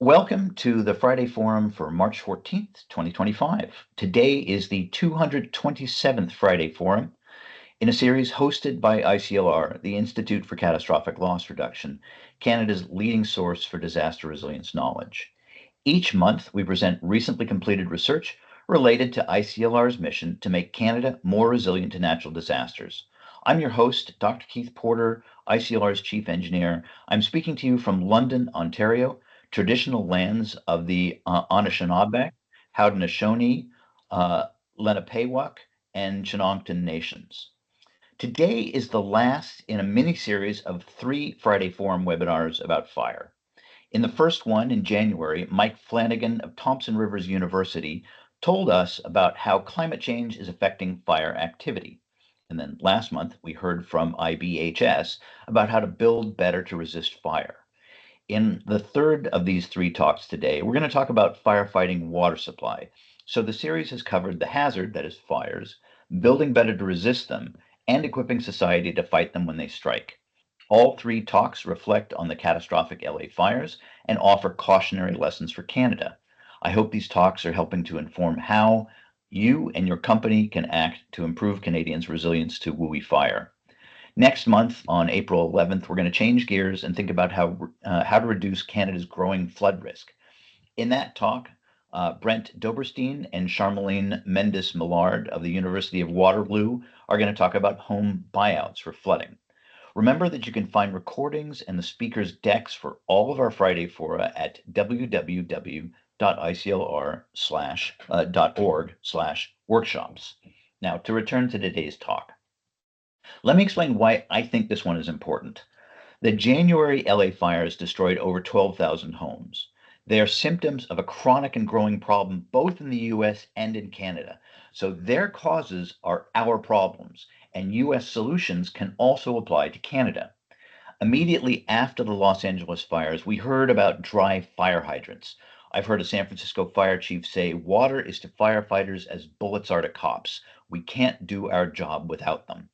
Welcome to the Friday Forum for March 14th, 2025. Today is the 227th Friday Forum in a series hosted by ICLR, the Institute for Catastrophic Loss Reduction, Canada's leading source for disaster resilience knowledge. Each month, we present recently completed research related to ICLR's mission to make Canada more resilient to natural disasters. I'm your host, Dr. Keith Porter, ICLR's Chief Engineer. I'm speaking to you from London, Ontario, traditional lands of the Anishinaabe, Haudenosaunee, Lenapewauk, and Chinookan nations. Today is the last in a mini-series of 3 Friday Forum webinars about fire. In the first one in January, Mike Flanagan of Thompson Rivers University told us about how climate change is affecting fire activity. And then last month, we heard from IBHS about how to build better to resist fire. In the third of these 3 talks today, we're going to talk about firefighting water supply. So the series has covered the hazard, that is fires, building better to resist them, and equipping society to fight them when they strike. All 3 talks reflect on the catastrophic LA fires and offer cautionary lessons for Canada. I hope these talks are helping to inform how you and your company can act to improve Canadians' resilience to WUI fire. Next month, on April 11th, we're going to change gears and think about how to reduce Canada's growing flood risk. In that talk, Brent Doberstein and Charmaline Mendes-Millard of the University of Waterloo are going to talk about home buyouts for flooding. Remember that you can find recordings and the speakers' decks for all of our Friday fora at www.iclr.org/workshops. Now, to return to today's talk, let me explain why I think this one is important. The January LA fires destroyed over 12,000 homes. They are symptoms of a chronic and growing problem both in the US and in Canada. So their causes are our problems, and US solutions can also apply to Canada. Immediately after the Los Angeles fires, we heard about dry fire hydrants. I've heard a San Francisco fire chief say, water is to firefighters as bullets are to cops. We can't do our job without them.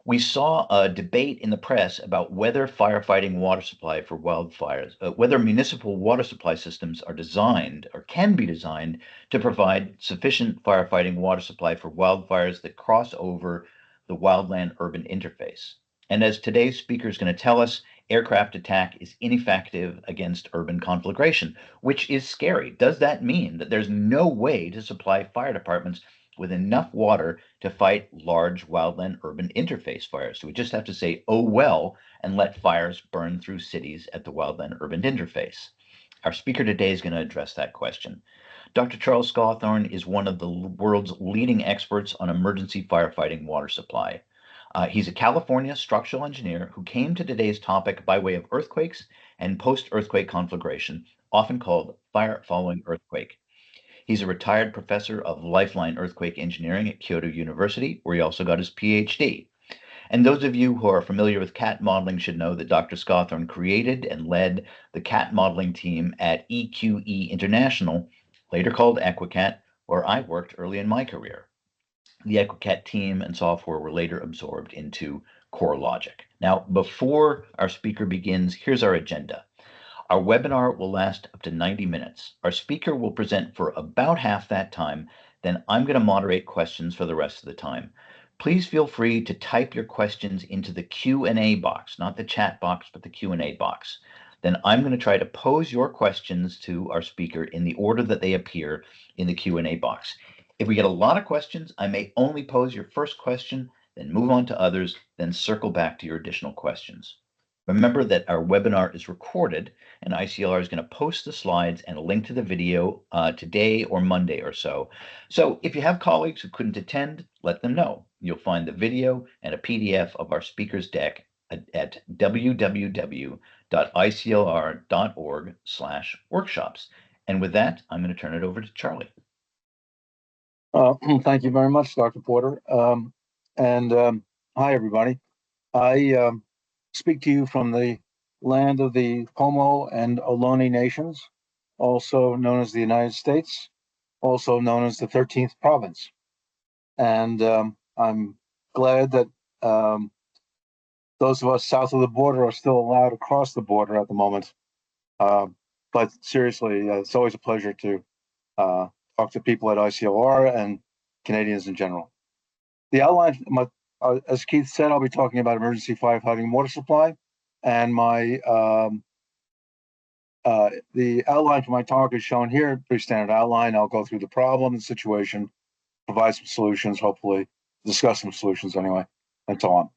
We saw a debate in the press about whether firefighting water supply for wildfires, whether municipal water supply systems are designed or can be designed to provide sufficient firefighting water supply for wildfires that cross over the wildland-urban interface. And as today's speaker is going to tell us, aircraft attack is ineffective against urban conflagration, which is scary. Does that mean that there's no way to supply fire departments with enough water to fight large wildland urban interface fires? So we just have to say, oh well, and let fires burn through cities at the wildland urban interface. Our speaker today is going to address that question. Dr. Charles Scawthorn is one of the world's leading experts on emergency firefighting water supply. He's a California structural engineer who came to today's topic by way of earthquakes and post-earthquake conflagration, often called fire following earthquake. He's a retired professor of lifeline earthquake engineering at Kyoto University, where he also got his PhD. And those of you who are familiar with CAT modeling should know that Dr. Scawthorn created and led the CAT modeling team at EQE International, later called EquiCat, where I worked early in my career. The EquiCat team and software were later absorbed into CoreLogic. Now, before our speaker begins, here's our agenda. Our webinar will last up to 90 minutes. Our speaker will present for about half that time, then I'm going to moderate questions for the rest of the time. Please feel free to type your questions into the Q&A box, not the chat box, but the Q&A box. Then I'm going to try to pose your questions to our speaker in the order that they appear in the Q&A box. If we get a lot of questions, I may only pose your first question, then move on to others, then circle back to your additional questions. Remember that our webinar is recorded, and ICLR is going to post the slides and a link to the video today or Monday or so. So if you have colleagues who couldn't attend, let them know. You'll find the video and a PDF of our speaker's deck at www.iclr.org/workshops. And with that, I'm going to turn it over to Charlie. Thank you very much, Dr. Porter. Hi, everybody. I speak to you from the land of the Pomo and Ohlone nations, also known as the United States, also known as the 13th province. And I'm glad that those of us south of the border are still allowed to cross the border at the moment. But seriously, it's always a pleasure to talk to people at ICLR and Canadians in general. The outline, as Keith said, I'll be talking about emergency firefighting water supply, and the outline for my talk is shown here, pretty standard outline. I'll go through the problem, the situation, provide some solutions, hopefully discuss some solutions anyway, and so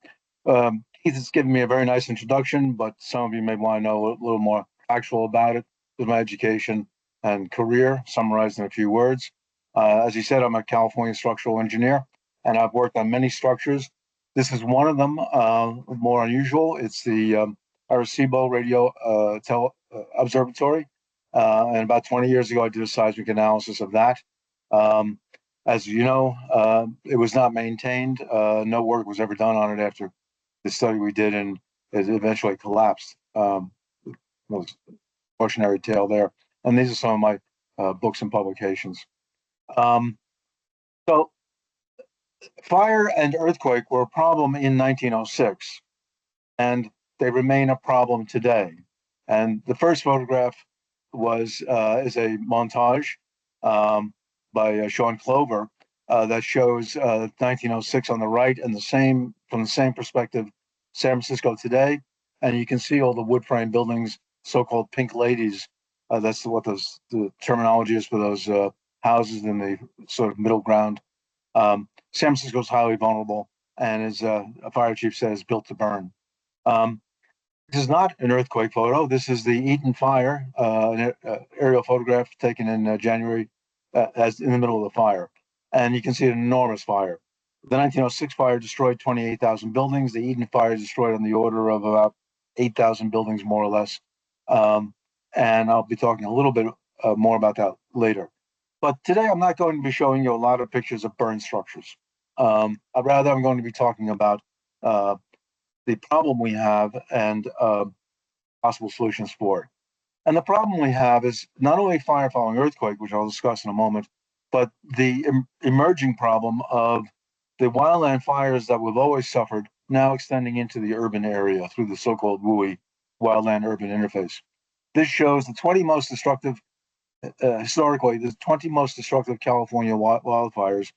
on. Keith has given me a very nice introduction, but some of you may want to know a little more factual about it with my education and career, summarized in a few words. As he said, I'm a California structural engineer, and I've worked on many structures. This is one of them, more unusual. It's the Arecibo Radio Observatory. And about 20 years ago, I did a seismic analysis of that. As you know, it was not maintained. No work was ever done on it after the study we did, and it eventually collapsed. Cautionary tale there. And these are some of my books and publications. So fire and earthquake were a problem in 1906, and they remain a problem today. And the first photograph is a montage by Sean Clover that shows 1906 on the right, and from the same perspective, San Francisco today. And you can see all the wood frame buildings, so-called pink ladies. That's what the terminology is for those houses in the sort of middle ground. San Francisco is highly vulnerable, and as a fire chief says, built to burn. This is not an earthquake photo. This is the Eaton fire, an aerial photograph taken in January, as in the middle of the fire. And you can see an enormous fire. The 1906 fire destroyed 28,000 buildings. The Eaton fire destroyed on the order of about 8,000 buildings, more or less. And I'll be talking a little bit more about that later. But today I'm not going to be showing you a lot of pictures of burned structures. Rather, I'm going to be talking about the problem we have and possible solutions for it. And the problem we have is not only fire following earthquake, which I'll discuss in a moment, but the emerging problem of the wildland fires that we've always suffered now extending into the urban area through the so-called WUI, wildland urban interface. This shows the 20 most destructive, historically, the 20 most destructive California wildfires,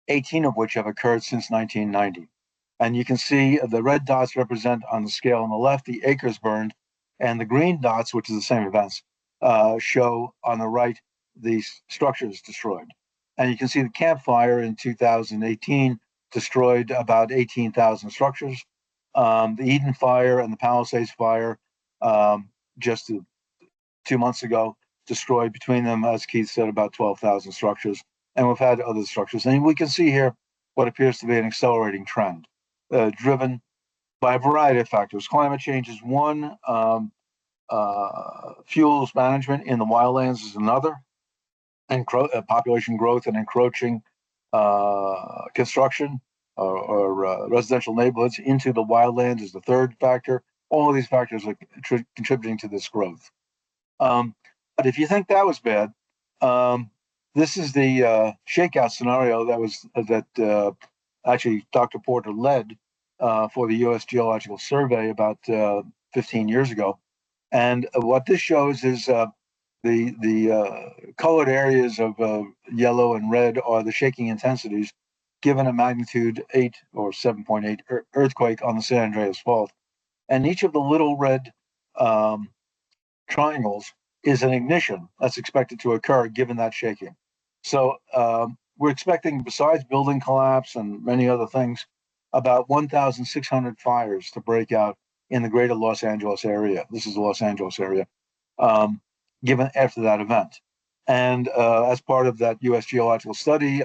18 of which have occurred since 1990. And you can see the red dots represent on the scale on the left the acres burned, and the green dots, which is the same events, show on the right the structures destroyed. And you can see the Camp Fire in 2018 destroyed about 18,000 structures. The Eden Fire and the Palisades Fire just 2 months ago destroyed between them, as Keith said, about 12,000 structures. And we've had other structures. And we can see here what appears to be an accelerating trend, driven by a variety of factors. Climate change is one, fuels management in the wildlands is another, and population growth and encroaching construction or residential neighborhoods into the wildlands is the third factor. All of these factors are contributing to this growth. But if you think that was bad, this is the shakeout scenario that actually Dr. Porter led for the U.S. Geological Survey about 15 years ago. And what this shows is the colored areas of yellow and red are the shaking intensities given a magnitude 8 or 7.8 earthquake on the San Andreas Fault. And each of the little red triangles is an ignition that's expected to occur given that shaking. So we're expecting, besides building collapse and many other things, about 1,600 fires to break out in the greater Los Angeles area. This is the Los Angeles area, given after that event. And as part of that U.S. geological study,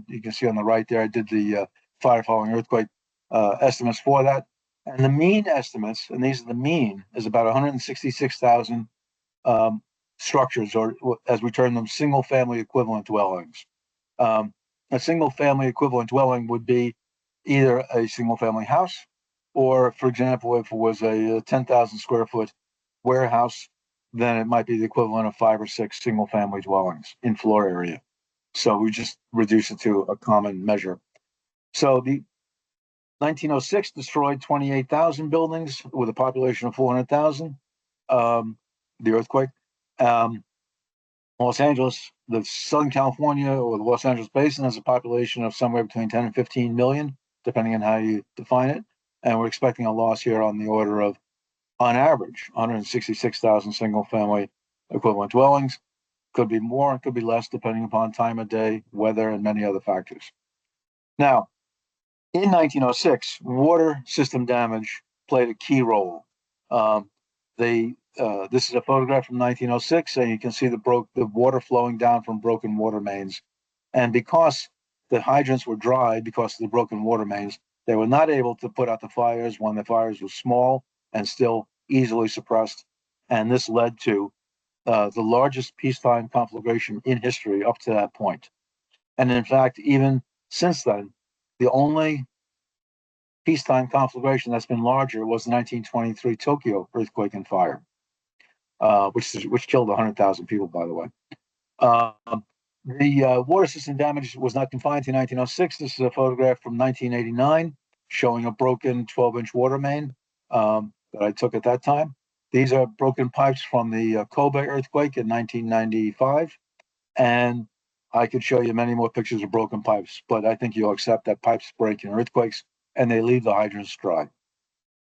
you can see on the right there, I did the fire following earthquake estimates for that. And the mean estimates, and these are the mean, is about 166,000 structures, or as we term them, single family equivalent dwellings. A single family equivalent dwelling would be either a single family house, or, for example, if it was a 10,000 square foot warehouse, then it might be the equivalent of 5 or 6 single family dwellings in floor area. So we just reduce it to a common measure. So the 1906 destroyed 28,000 buildings with a population of 400,000. the earthquake. Um, Los Angeles, the Southern California or the Los Angeles Basin has a population of somewhere between 10 and 15 million, depending on how you define it. And we're expecting a loss here on the order of, on average, 166,000 single family equivalent dwellings. Could be more, it could be less, depending upon time of day, weather, and many other factors. Now, in 1906, water system damage played a key role. Um, this is a photograph from 1906, and you can see the water flowing down from broken water mains. And because the hydrants were dry because of the broken water mains, they were not able to put out the fires when the fires were small and still easily suppressed. And this led to the largest peacetime conflagration in history up to that point. And in fact, even since then, the only peacetime conflagration that's been larger was the 1923 Tokyo earthquake and fire, which killed 100,000 people, by the way. The water system damage was not confined to 1906. This is a photograph from 1989 showing a broken 12-inch water main that I took at that time. These are broken pipes from the Kobe earthquake in 1995. And I could show you many more pictures of broken pipes, but I think you'll accept that pipes break in earthquakes and they leave the hydrants dry.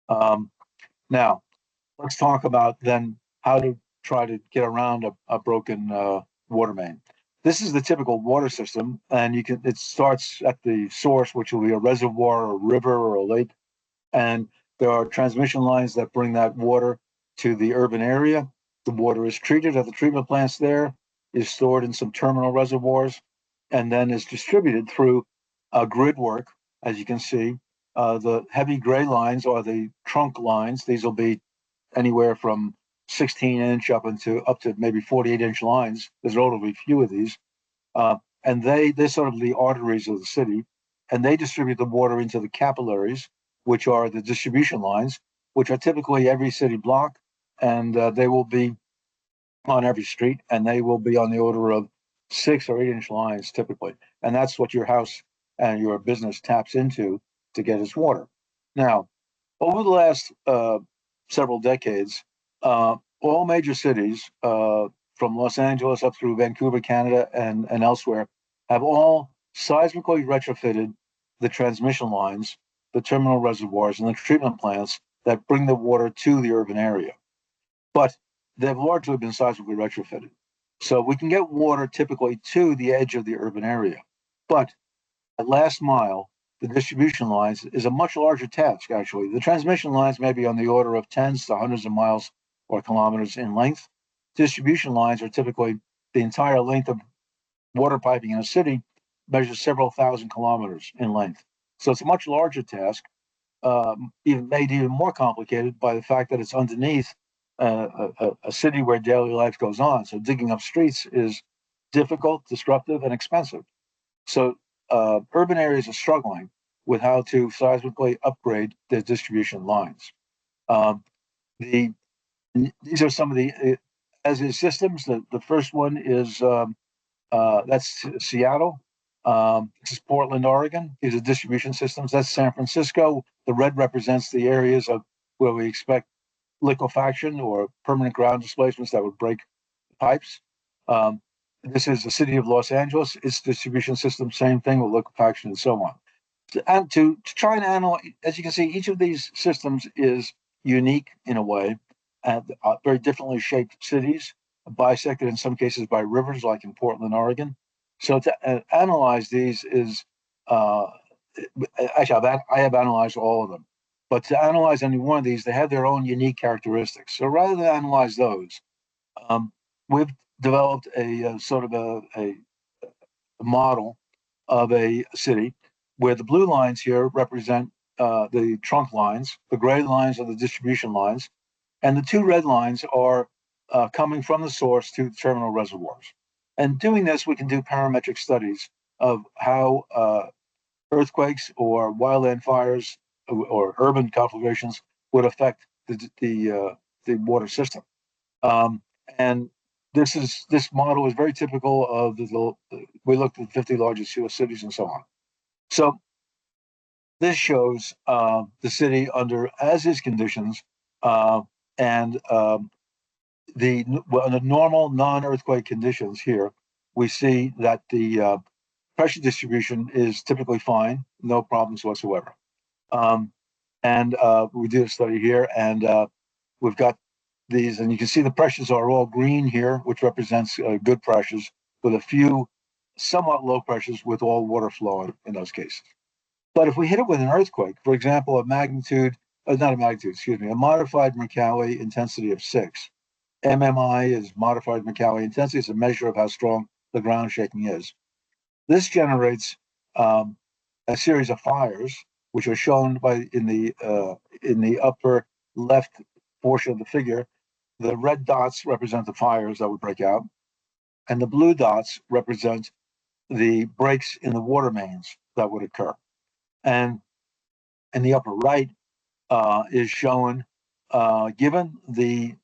Now, let's talk about then how to try to get around a broken water main. This is the typical water system, and it starts at the source, which will be a reservoir, a river, or a lake, and there are transmission lines that bring that water to the urban area. The water is treated at the treatment plants there, is stored in some terminal reservoirs, and then is distributed through grid work, as you can see. The heavy gray lines are the trunk lines. These will be anywhere from 16-inch up to maybe 48-inch lines. There's relatively few of these, and they're sort of the arteries of the city, and they distribute the water into the capillaries, which are the distribution lines, which are typically every city block, and they will be on every street, and they will be on the order of 6 or 8-inch lines typically, and that's what your house and your business taps into to get its water. Now, over the last several decades, all major cities, from Los Angeles up through Vancouver, Canada, and elsewhere, have all seismically retrofitted the transmission lines, the terminal reservoirs, and the treatment plants that bring the water to the urban area. But they've largely been seismically retrofitted. So we can get water typically to the edge of the urban area. But at last mile, the distribution lines is a much larger task, actually. The transmission lines may be on the order of tens to hundreds of miles or kilometers in length. Distribution lines are typically the entire length of water piping in a city, measures several thousand kilometers in length. So it's a much larger task, even made even more complicated by the fact that it's underneath a city where daily life goes on. So digging up streets is difficult, disruptive, and expensive. So urban areas are struggling with how to seismically upgrade their distribution lines. Um, these are some of the as is systems. The first one is that's Seattle. This is Portland, Oregon. These are distribution systems. That's San Francisco. The red represents the areas of where we expect liquefaction or permanent ground displacements that would break pipes. Um, this is the city of Los Angeles. Its distribution system, same thing with liquefaction and so on. And to try and analyze, as you can see, each of these systems is unique in a way, and very differently shaped cities, bisected in some cases by rivers, like in Portland, Oregon. So to analyze these is uh, actually I have analyzed all of them, but to analyze any one of these, they have their own unique characteristics. So rather than analyze those, um, we've developed a sort of a model of a city where the blue lines here represent the trunk lines, the gray lines are the distribution lines, and the two red lines are coming from the source to the terminal reservoirs. And doing this, we can do parametric studies of how earthquakes or wildland fires or urban conflagrations would affect the water system. Um, and this model is very typical of we looked at 50 largest U.S. cities and so on. So this shows the city under as is conditions, and under normal non-earthquake conditions here, we see that the pressure distribution is typically fine, no problems whatsoever. And we did a study here, and we've got these, and you can see the pressures are all green here, which represents good pressures, with a few somewhat low pressures with all water flowing in those cases. But if we hit it with an earthquake, for example, a magnitude, not a magnitude, excuse me, a modified Mercalli intensity of 6. MMI is modified Mercalli intensity. It's a measure of how strong the ground shaking is. This generates a series of fires, which are shown in the upper left portion of the figure. The red dots represent the fires that would break out, and the blue dots represent the breaks in the water mains that would occur. And in the upper right is shown, given the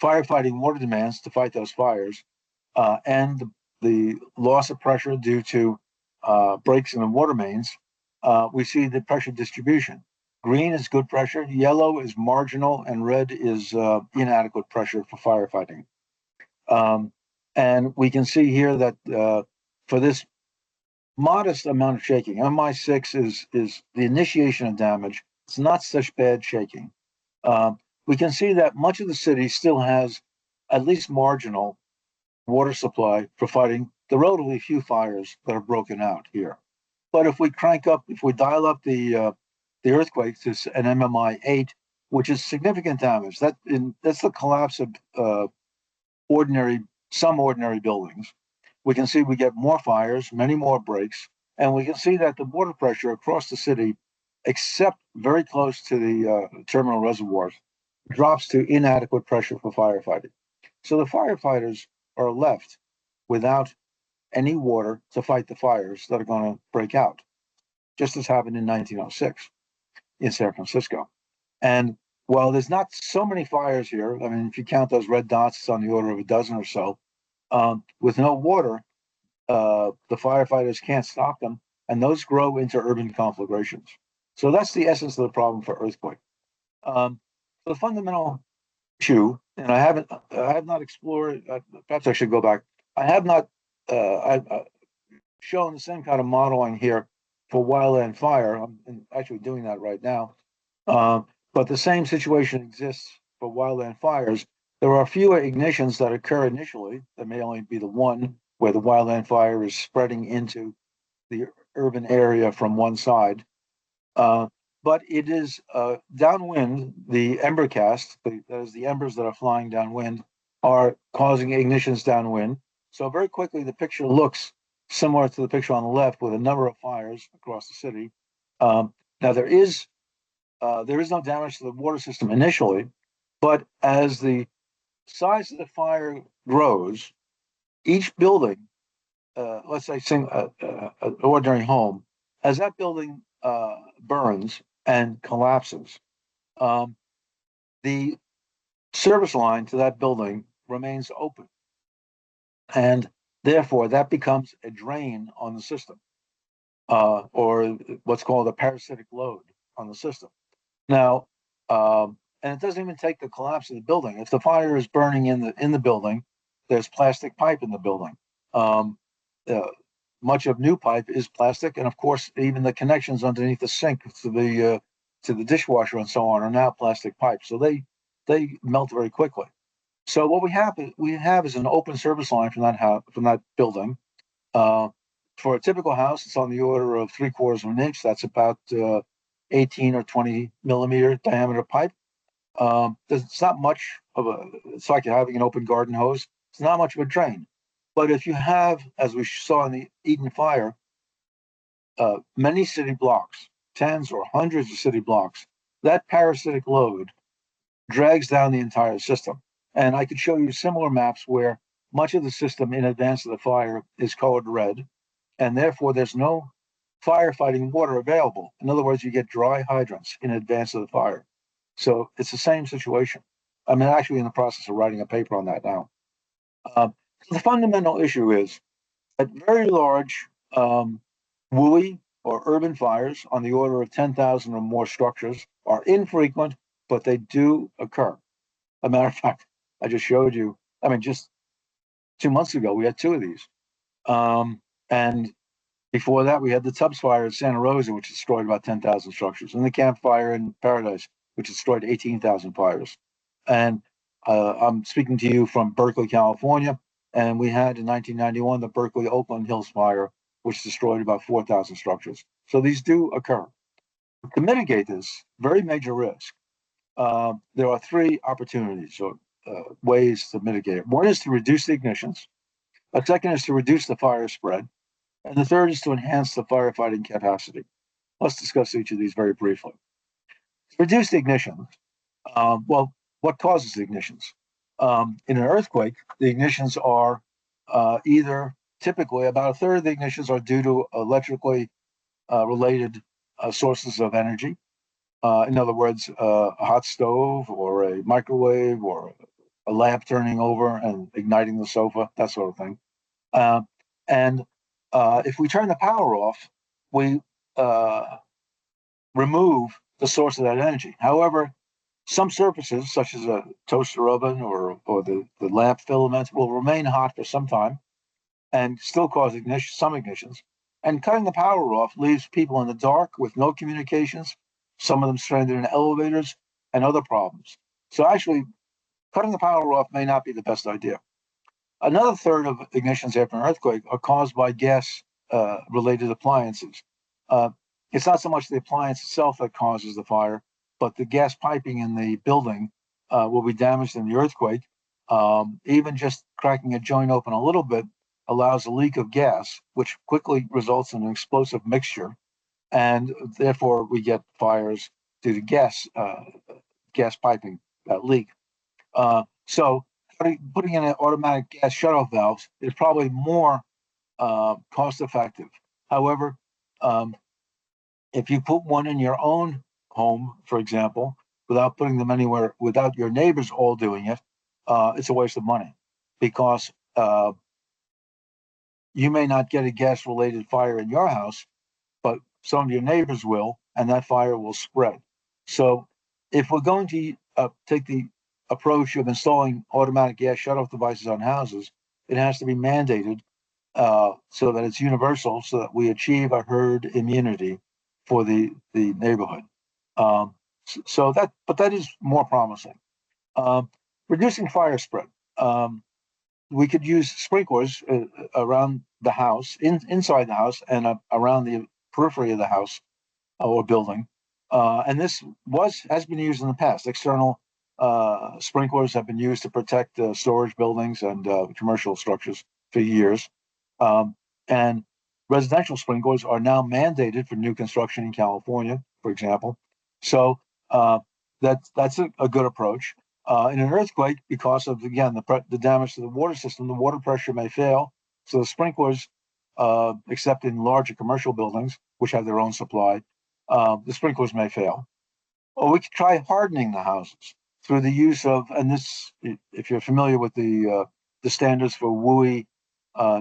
firefighting water demands to fight those fires, and the loss of pressure due to breaks in the water mains, we see the pressure distribution. Green is good pressure, yellow is marginal, and red is inadequate pressure for firefighting. And we can see here that for this modest amount of shaking, MI6 is the initiation of damage. It's not such bad shaking. We can see that much of the city still has at least marginal water supply for fighting the relatively few fires that are broken out here. But if we dial up the earthquake to an MMI 8, which is significant damage, that's the collapse of some ordinary buildings. We can see we get more fires, many more breaks, and we can see that the water pressure across the city, except very close to the terminal reservoirs, drops to inadequate pressure for firefighting. So the firefighters are left without any water to fight the fires that are going to break out, just as happened in 1906 in San Francisco. And while there's not so many fires here, I mean, if you count those red dots, it's on the order of a dozen or so. With no water, the firefighters can't stop them, and those grow into urban conflagrations. So that's the essence of the problem for earthquake. The fundamental issue, and I have not explored. Perhaps I should go back. I have not. I've shown the same kind of modeling here for wildland fire. I'm actually doing that right now. But the same situation exists for wildland fires. There are fewer ignitions that occur initially. There may only be the one where the wildland fire is spreading into the urban area from one side. But it is downwind, the ember cast, that is the embers that are flying downwind, are causing ignitions downwind. So very quickly, the picture looks similar to the picture on the left with a number of fires across the city. Now there is no damage to the water system initially, but as the size of the fire grows, each building, let's say an ordinary home, as that building burns and collapses, the service line to that building remains open. And therefore, that becomes a drain on the system, or what's called a parasitic load on the system. Now, and it doesn't even take the collapse of the building. If the fire is burning in the building, there's plastic pipe in the building. Much of new pipe is plastic, and of course, even the connections underneath the sink to the dishwasher and so on are now plastic pipes. So they melt very quickly. So what we have is an open service line from that building. For a typical house, it's on the order of 3/4 of an inch. That's about 18 or 20 millimeter diameter pipe. It's not much of it's like having an open garden hose. It's not much of a drain. But if you have, as we saw in the Eden fire, many city blocks, tens or hundreds of city blocks, that parasitic load drags down the entire system. And I could show you similar maps where much of the system in advance of the fire is colored red, and therefore there's no firefighting water available. In other words, you get dry hydrants in advance of the fire. So it's the same situation. I'm actually in the process of writing a paper on that now. The fundamental issue is that very large WUI or urban fires on the order of 10,000 or more structures are infrequent, but they do occur. A matter of fact, I just showed you. I mean, just 2 months ago, we had two of these. And before that, we had the Tubbs fire in Santa Rosa, which destroyed about 10,000 structures, and the Camp Fire in Paradise, which destroyed 18,000 fires. And I'm speaking to you from Berkeley, California, and we had in 1991 the Berkeley Oakland Hills fire, which destroyed about 4,000 structures. So these do occur. To mitigate this very major risk, there are three opportunities or ways to mitigate it. One is to reduce the ignitions. A second is to reduce the fire spread. And the third is to enhance the firefighting capacity. Let's discuss each of these very briefly. To reduce the ignitions, well, what causes the ignitions? In an earthquake, the ignitions are either typically about a third of the ignitions are due to electrically related sources of energy. In other words, a hot stove or a microwave or a lamp turning over and igniting the sofa, that sort of thing. And if we turn the power off, we remove the source of that energy. However, some surfaces, such as a toaster oven or the lamp filament, will remain hot for some time and still cause some ignitions. And cutting the power off leaves people in the dark with no communications, some of them stranded in elevators, and other problems. So actually, cutting the power off may not be the best idea. Another third of ignitions after an earthquake are caused by gas related appliances. It's not so much the appliance itself that causes the fire, but the gas piping in the building will be damaged in the earthquake. Even just cracking a joint open a little bit allows a leak of gas, which quickly results in an explosive mixture, and therefore we get fires due to gas piping leak. So putting in an automatic gas shutoff valves is probably more cost effective. However, if you put one in your own home, for example, without putting them anywhere, without your neighbors all doing it, it's a waste of money because you may not get a gas related fire in your house, but some of your neighbors will, and that fire will spread. So if we're going to take the approach of installing automatic gas shutoff devices on houses, it has to be mandated so that it's universal, so that we achieve a herd immunity for the neighborhood. But that is more promising. Reducing fire spread. We could use sprinklers around the house, inside the house, and around the periphery of the house or building. And this has been used in the past. External sprinklers have been used to protect storage buildings and commercial structures for years. And residential sprinklers are now mandated for new construction in California, for example. So that's a good approach. In an earthquake, because of, again, the damage to the water system, the water pressure may fail. So the sprinklers, except in larger commercial buildings, which have their own supply, the sprinklers may fail. Or we could try hardening the houses through the use of, and this, if you're familiar with the standards for WUI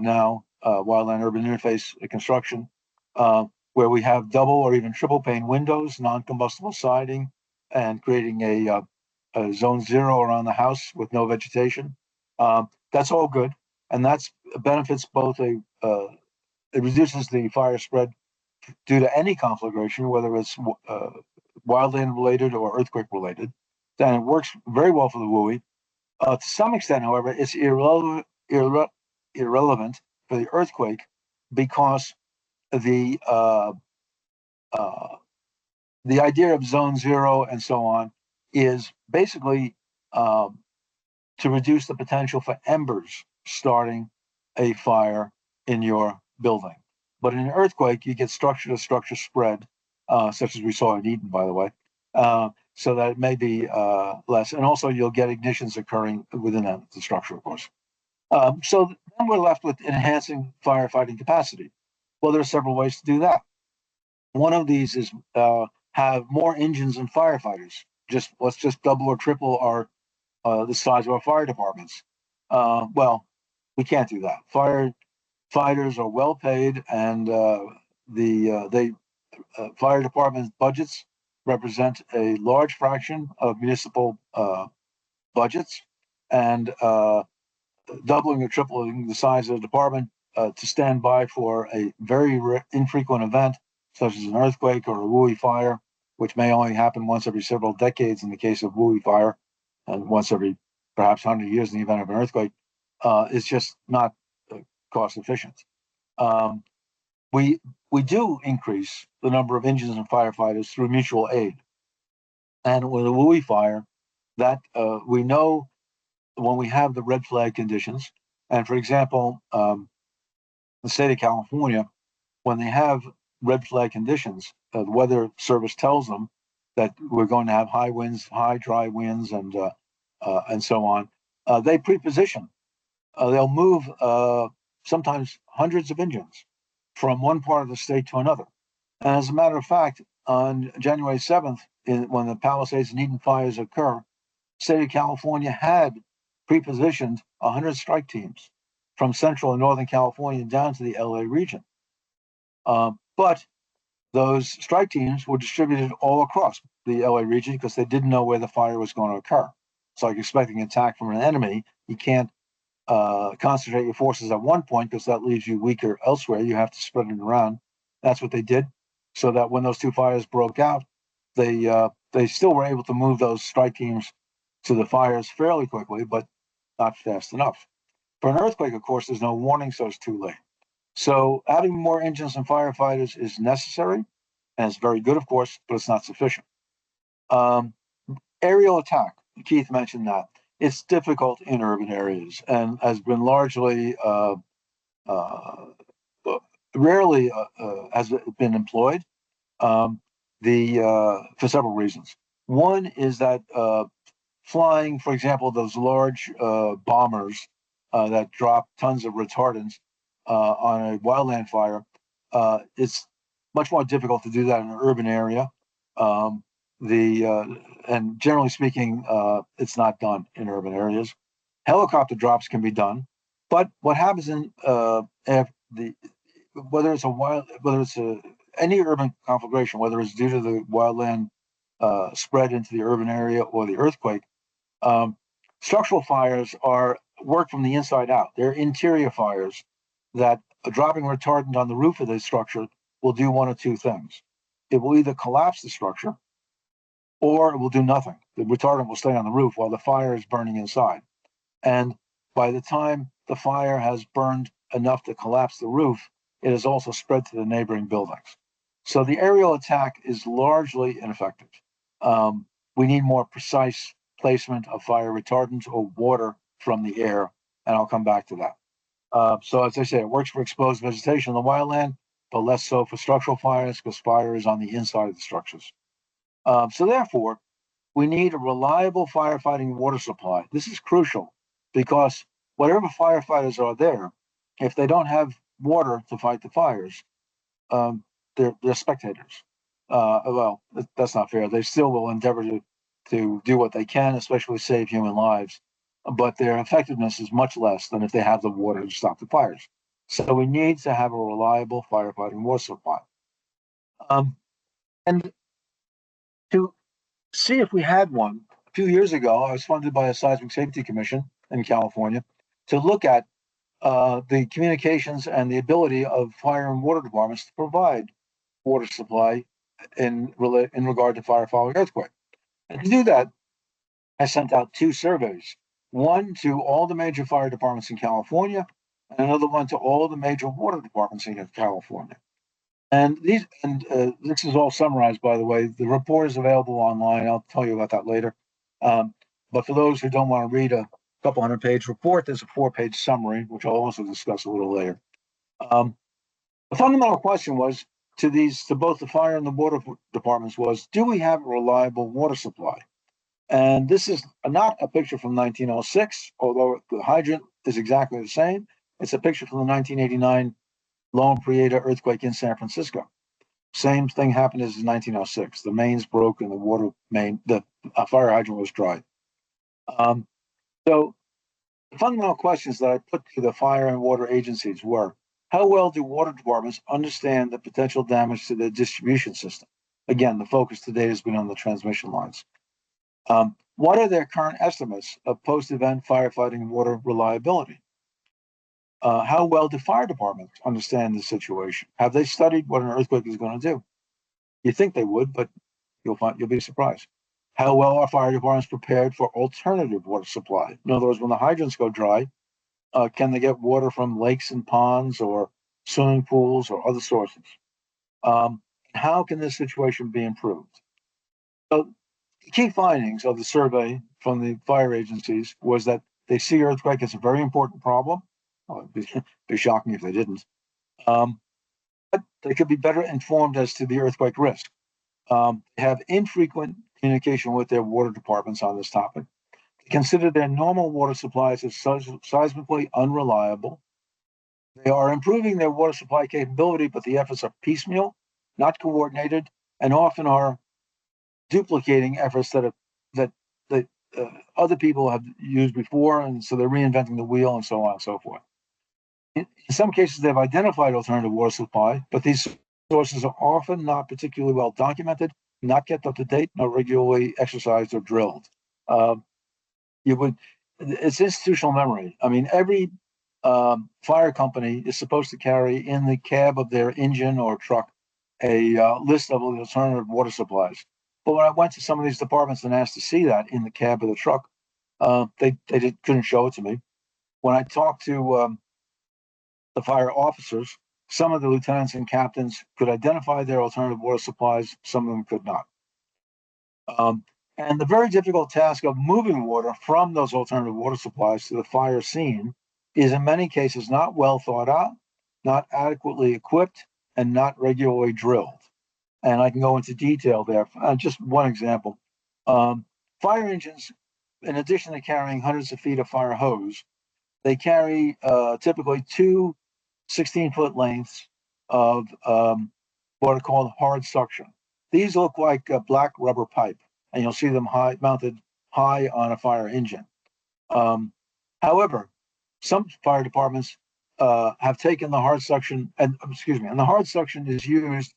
now, wildland urban interface construction, where we have double or even triple pane windows, non-combustible siding, and creating a zone 0 around the house with no vegetation. That's all good, and that's benefits both it reduces the fire spread due to any conflagration, whether it's wildland related or earthquake related. Then it works very well for the WUI. To some extent, however, it's irrelevant for the earthquake because the idea of zone 0 and so on is basically to reduce the potential for embers starting a fire in your building. But in an earthquake, you get structure to structure spread, such as we saw in Eden, by the way, so that it may be less. And also, you'll get ignitions occurring within the structure, of course. So then we're left with enhancing firefighting capacity. Well, there are several ways to do that. One of these is have more engines and firefighters. Let's just double or triple the size of our fire departments. Well, we can't do that. Firefighters are well paid, and fire department budgets represent a large fraction of municipal budgets, and doubling or tripling the size of the department to stand by for a very infrequent event, such as an earthquake or a WUI fire, which may only happen once every several decades in the case of WUI fire, and once every perhaps 100 years in the event of an earthquake, is just not cost efficient. Um, we we do increase the number of engines and firefighters through mutual aid, and with a WUI fire, that we know when we have the red flag conditions, and for example, the state of California, when they have red flag conditions, the weather service tells them that we're going to have high winds, high dry winds, and so on. They pre-position. They'll move sometimes hundreds of engines from one part of the state to another. And as a matter of fact, on January 7th, when the Palisades and Eden fires occur, the state of California had pre-positioned 100 strike teams from Central and Northern California down to the LA region. But those strike teams were distributed all across the LA region because they didn't know where the fire was going to occur. It's like expecting an attack from an enemy. You can't concentrate your forces at one point because that leaves you weaker elsewhere. You have to spread it around. That's what they did, so that when those two fires broke out, they still were able to move those strike teams to the fires fairly quickly, but not fast enough. For an earthquake, of course, there's no warning, so it's too late. So having more engines and firefighters is necessary, and it's very good, of course, but it's not sufficient. Um, Aerial attack, Keith mentioned that. It's difficult in urban areas and has been largely, uh, rarely has been employed for several reasons. One is that flying, for example, those large bombers that drop tons of retardants on a wildland fire, it's much more difficult to do that in an urban area. Um, and generally speaking, it's not done in urban areas. Helicopter drops can be done, but what happens in the whether it's any urban conflagration, whether it's due to the wildland spread into the urban area or the earthquake, um, structural fires are work from the inside out. They're interior fires that dropping retardant on the roof of the structure will do one of two things. It will either collapse the structure or it will do nothing. The retardant will stay on the roof while the fire is burning inside. And by the time the fire has burned enough to collapse the roof, it has also spread to the neighboring buildings. So the aerial attack is largely ineffective. We need more precise placement of fire retardant or water from the air, and I'll come back to that. So as I say, it works for exposed vegetation on the wildland, but less so for structural fires because fire is on the inside of the structures. So therefore, we need a reliable firefighting water supply. This is crucial because whatever firefighters are there, if they don't have water to fight the fires, they're spectators. Well, that's not fair. They still will endeavor to do what they can, especially save human lives, but their effectiveness is much less than if they have the water to stop the fires. So we need to have a reliable firefighting water supply. And to see if we had one, a few years ago, I was funded by a seismic safety commission in California to look at the communications and the ability of fire and water departments to provide water supply in regard to fire following earthquake. And to do that, I sent out two surveys, one to all the major fire departments in California, and another one to all the major water departments in California. And this is all summarized, by the way. The report is available online. I'll tell you about that later. But for those who don't want to read a couple 100-page report, there's a 4-page summary, which I'll also discuss a little later. The fundamental question was to both the fire and the water departments was, do we have a reliable water supply? And this is not a picture from 1906, although the hydrant is exactly the same. It's a picture from the 1989 Loma Prieta earthquake in San Francisco. Same thing happened as in 1906. The mains broke and the fire hydrant was dry. So the fundamental questions that I put to the fire and water agencies were, how well do water departments understand the potential damage to the distribution system? Again, the focus today has been on the transmission lines. What are their current estimates of post-event firefighting water reliability? How well do fire departments understand the situation? Have they studied what an earthquake is going to do? You think they would, but you'll be surprised. How well are fire departments prepared for alternative water supply? In other words, when the hydrants go dry, can they get water from lakes and ponds or swimming pools or other sources? How can this situation be improved? So the key findings of the survey from the fire agencies was that they see earthquake as a very important problem. Oh, it'd be shocking if they didn't. Um, but they could be better informed as to the earthquake risk. Have infrequent communication with their water departments on this topic. Consider their normal water supplies as seismically unreliable. They are improving their water supply capability, but the efforts are piecemeal, not coordinated, and often are duplicating efforts that that other people have used before, and so they're reinventing the wheel, and so on and so forth. In some cases, they've identified alternative water supply, but these sources are often not particularly well documented, not kept up to date, not regularly exercised or drilled. Uh, you would, it's institutional memory. I mean, every fire company is supposed to carry in the cab of their engine or truck a list of alternative water supplies. But when I went to some of these departments and asked to see that in the cab of the truck, couldn't show it to me. When I talked to the fire officers, some of the lieutenants and captains could identify their alternative water supplies, some of them could not. Um, and the very difficult task of moving water from those alternative water supplies to the fire scene is in many cases not well thought out, not adequately equipped, and not regularly drilled. And I can go into detail there. Just one example. Um, Fire engines, in addition to carrying hundreds of feet of fire hose, they carry typically two 16-foot lengths of what are called hard suction. These look like a black rubber pipe, and you'll see them mounted high on a fire engine. Um, However, some fire departments have taken the hard suction, and excuse me, and the hard suction is used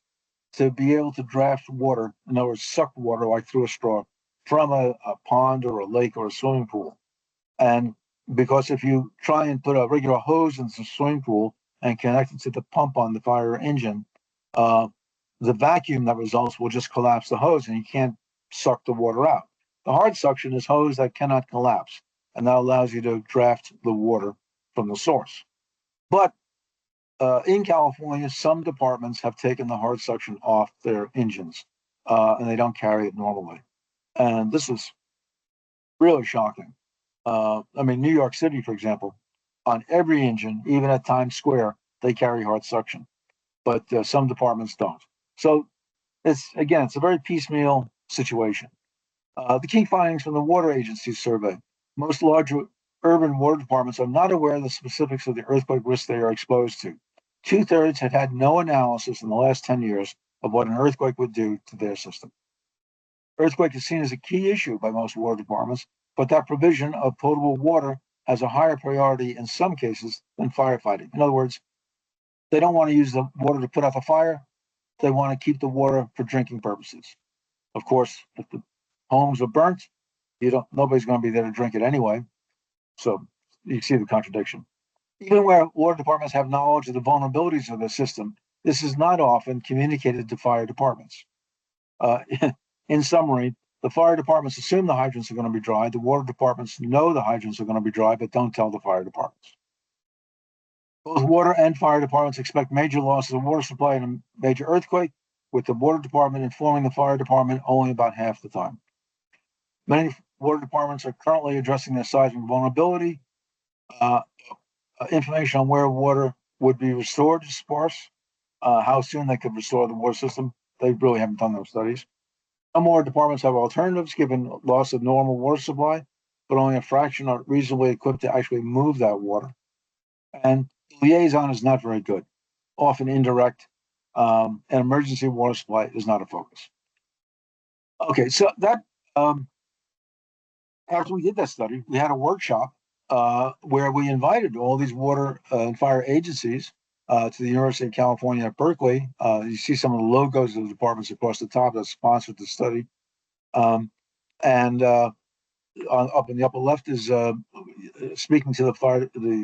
to be able to draft water, in other words, suck water like through a straw from a pond or a lake or a swimming pool. And because if you try and put a regular hose into the swimming pool and connect it to the pump on the fire engine, uh, the vacuum that results will just collapse the hose and you can't suck the water out. The hard suction is hose that cannot collapse, and that allows you to draft the water from the source. But in California, some departments have taken the hard suction off their engines, and they don't carry it normally. And this is really shocking. I mean, New York City, for example, on every engine, even at Times Square, they carry hard suction, but some departments don't. So it's a very piecemeal situation. The key findings from the water agency survey: most larger urban water departments are not aware of the specifics of the earthquake risk they are exposed to. Two-thirds had had no analysis in the last 10 years of what an earthquake would do to their system. Earthquake is seen as a key issue by most water departments, but that provision of potable water has a higher priority in some cases than firefighting. In other words, they don't want to use the water to put out the fire. They want to keep the water for drinking purposes. Of course, if the homes are burnt, nobody's going to be there to drink it anyway. So you see the contradiction. Even where water departments have knowledge of the vulnerabilities of the system, this is not often communicated to fire departments. Uh, in summary, the fire departments assume the hydrants are going to be dry. The water departments know the hydrants are going to be dry, but don't tell the fire departments. Both water and fire departments expect major losses of water supply in a major earthquake, with the water department informing the fire department only about half the time. Many water departments are currently addressing their seismic vulnerability. Uh, Information on where water would be restored is sparse. How soon they could restore the water system, they really haven't done those studies. Some water departments have alternatives given loss of normal water supply, but only a fraction are reasonably equipped to actually move that water. And liaison is not very good, often indirect. An emergency water supply is not a focus. Okay, so that after we did that study, we had a workshop where we invited all these water and fire agencies to the University of California at Berkeley. You see some of the logos of the departments across the top that sponsored the study. Um, And up in the upper left is speaking to the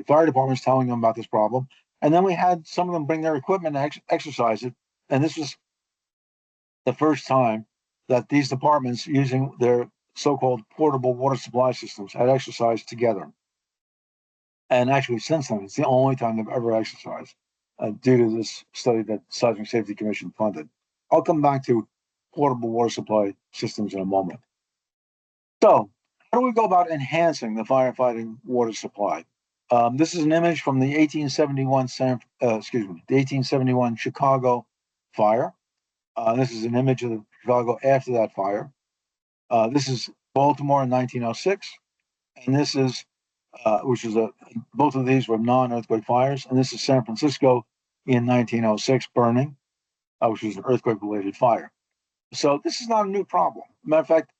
fire departments, telling them about this problem. And then we had some of them bring their equipment and exercise it. And this was the first time that these departments, using their so-called portable water supply systems, had exercised together. And actually, since then, it's the only time they've ever exercised due to this study that the Seismic Safety Commission funded. I'll come back to portable water supply systems in a moment. So, how do we go about enhancing the firefighting water supply? This is an image from the 1871 the 1871 Chicago fire. This is an image of Chicago after that fire. This is Baltimore in 1906, and this is both of these were non-earthquake fires, and this is San Francisco in 1906 burning, which was an earthquake-related fire. So this is not a new problem. Matter of fact,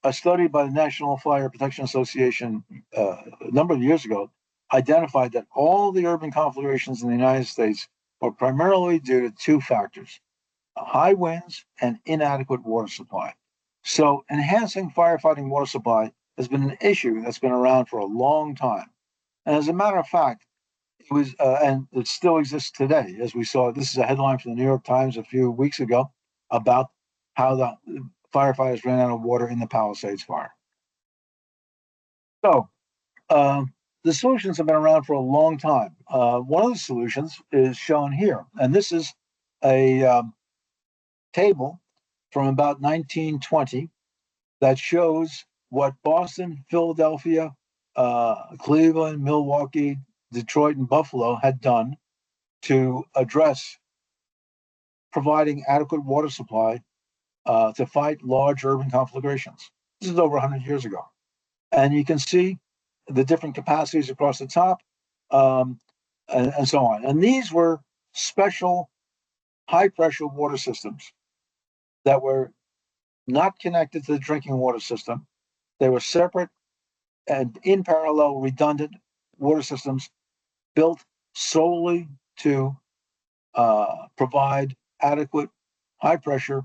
a study by the National Fire Protection Association a number of years ago identified that all the urban conflagrations in the United States were primarily due to two factors: high winds and inadequate water supply. So enhancing firefighting water supply has been an issue that's been around for a long time. And as a matter of fact, it was, and it still exists today, as we saw. This is a headline from the New York Times a few weeks ago about how the firefighters ran out of water in the Palisades fire. So the solutions have been around for a long time. One of the solutions is shown here, and this is a table from about 1920 that shows what Boston, Philadelphia, Cleveland, Milwaukee, Detroit, and Buffalo had done to address providing adequate water supply to fight large urban conflagrations. This is over 100 years ago. And you can see the different capacities across the top, and so on. And these were special high pressure water systems that were not connected to the drinking water system. They were separate and in parallel redundant water systems built solely to provide adequate high pressure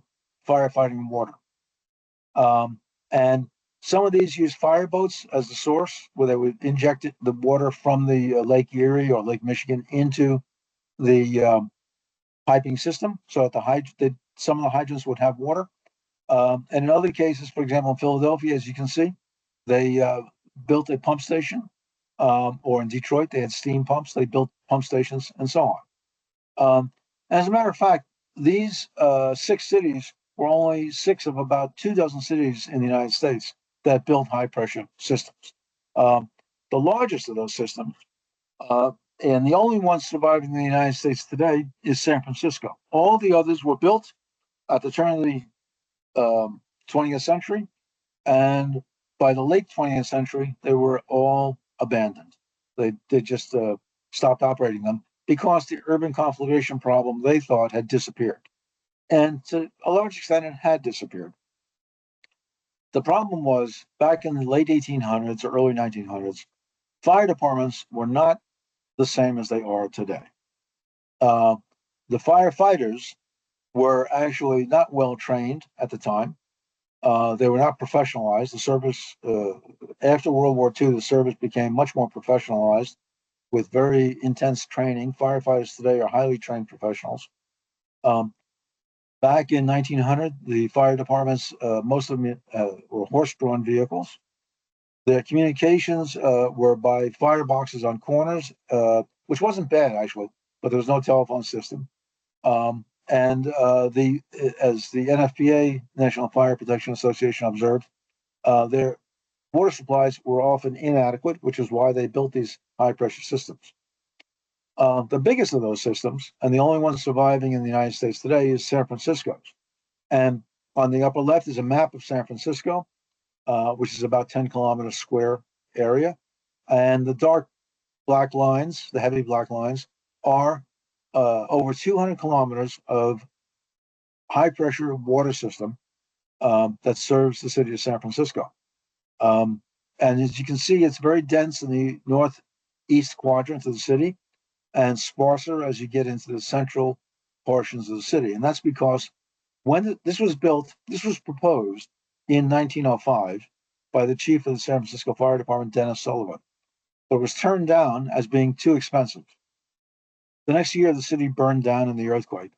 firefighting water. And some of these use fireboats as the source, where they would inject the water from the Lake Erie or Lake Michigan into the piping system, so that some of the hydrants would have water. And in other cases, for example, in Philadelphia, as you can see, they built a pump station, or in Detroit, they had steam pumps. They built pump stations and so on. As a matter of fact, these 6 cities were only 6 of about 24 cities in the United States that built high pressure systems. The largest of those systems, and the only one surviving in the United States today, is San Francisco. All the others were built at the turn of the 20th century, and by the late 20th century, they were all abandoned. They just stopped operating them because the urban conflagration problem, they thought, had disappeared. And to a large extent, it had disappeared. The problem was, back in the late 1800s or early 1900s, fire departments were not the same as they are today. The firefighters were actually not well trained at the time. They were not professionalized. The service, after World War II, the service became much more professionalized with very intense training. Firefighters today are highly trained professionals. Back in 1900, the fire departments, most of them were horse-drawn vehicles. Their communications were by fireboxes on corners, which wasn't bad, actually, but there was no telephone system. And as the NFPA, National Fire Protection Association, observed, their water supplies were often inadequate, which is why they built these high-pressure systems. The biggest of those systems, and the only one surviving in the United States today, is San Francisco's. And on the upper left is a map of San Francisco, which is about 10 kilometers square area. And the dark black lines, the heavy black lines, are over 200 kilometers of high-pressure water system that serves the city of San Francisco. And as you can see, it's very dense in the northeast quadrant of the city and sparser as you get into the central portions of the city. And that's because when this was built, this was proposed in 1905 by the chief of the San Francisco Fire Department, Dennis Sullivan. So it was turned down as being too expensive. The next year, the city burned down in the earthquake.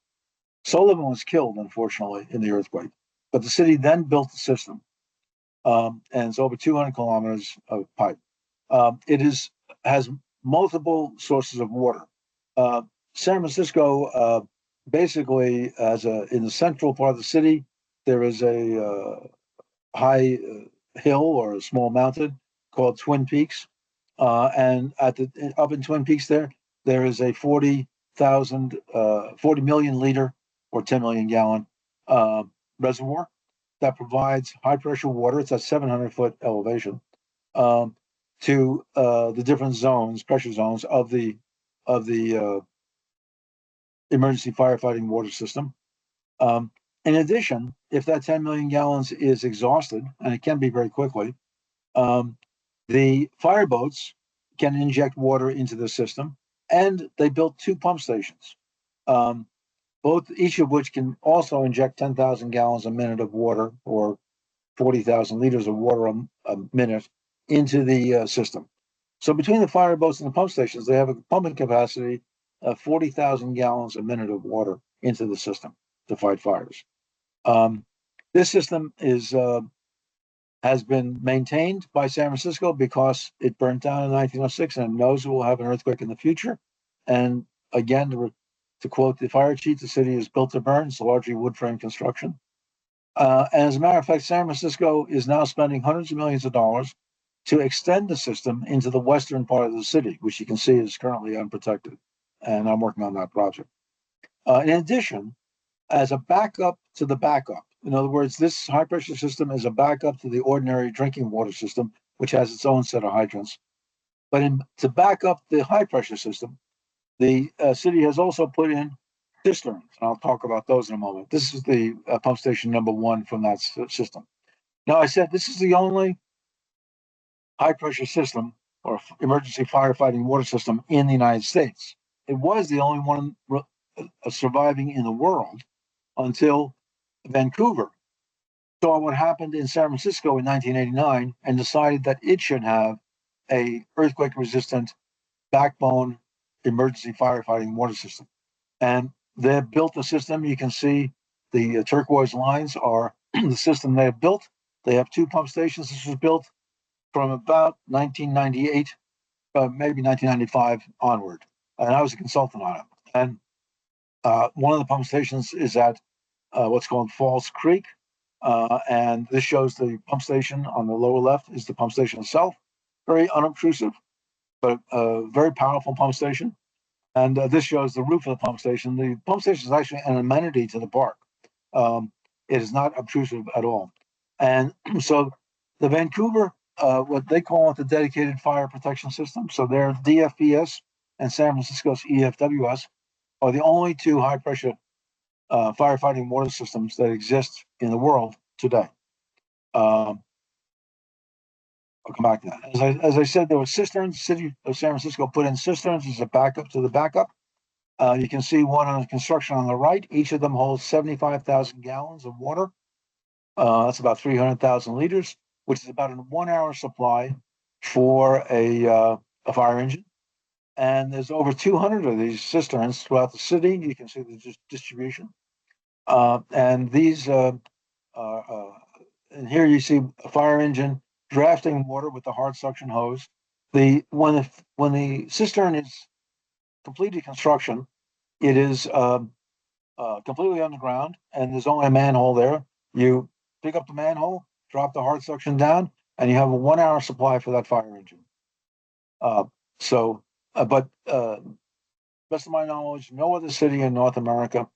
Sullivan was killed, unfortunately, in the earthquake. But the city then built the system, and it's over 200 kilometers of pipe. Has multiple sources of water. San Francisco basically in the central part of the city, there is a high hill or a small mountain called Twin Peaks, and up in Twin Peaks there is a 40 million liter or 10 million gallon reservoir that provides high pressure water. It's at 700-foot elevation to the different pressure zones of the emergency firefighting water system. In addition, if that 10 million gallons is exhausted, and it can be very quickly, the fireboats can inject water into the system, and they built 2 pump stations, each of which can also inject 10,000 gallons a minute of water, or 40,000 liters of water a minute into the system. So between the fireboats and the pump stations, they have a pumping capacity of 40,000 gallons a minute of water into the system to fight fires. This system has been maintained by San Francisco because it burnt down in 1906 and it knows it will have an earthquake in the future. And again, to quote the fire chief, the city is built to burn. It's largely wood frame construction. And as a matter of fact, San Francisco is now spending hundreds of millions of dollars to extend the system into the western part of the city, which you can see is currently unprotected. And I'm working on that project. In addition, as a backup to the backup, in other words, this high pressure system is a backup to the ordinary drinking water system, which has its own set of hydrants. But to back up the high pressure system, the city has also put in cisterns, and I'll talk about those in a moment. This is the pump station number 1 from that system. Now, I said this is the only high pressure system or emergency firefighting water system in the United States. It was the only one surviving in the world until Vancouver saw what happened in San Francisco in 1989 and decided that it should have a earthquake resistant backbone emergency firefighting water system. And they built the system. You can see the turquoise lines are the system they have built. They have 2 pump stations. This was built from about 1998, maybe 1995 onward. And I was a consultant on it. And one of the pump stations is at what's called Falls Creek. And this shows the pump station on the lower left is the pump station itself. Very unobtrusive, but a very powerful pump station. And this shows the roof of the pump station. The pump station is actually an amenity to the park. It is not obtrusive at all. And so the Vancouver, what they call it the dedicated fire protection system. So their DFPS and San Francisco's EFWS are the only 2 high pressure firefighting water systems that exist in the world today. I'll come back to that. As I said, there were cisterns. The city of San Francisco put in cisterns as a backup to the backup. You can see one on construction on the right. Each of them holds 75,000 gallons of water. That's about 300,000 liters, which is about a 1-hour supply for a fire engine. And there's over 200 of these cisterns throughout the city. You can see the distribution. And these, and here you see a fire engine drafting water with the hard suction hose. When the cistern is completed construction, it is completely underground, and there's only a manhole there. You pick up the manhole, drop the hard suction down, and you have a 1-hour supply for that fire engine. But best of my knowledge, no other city in North America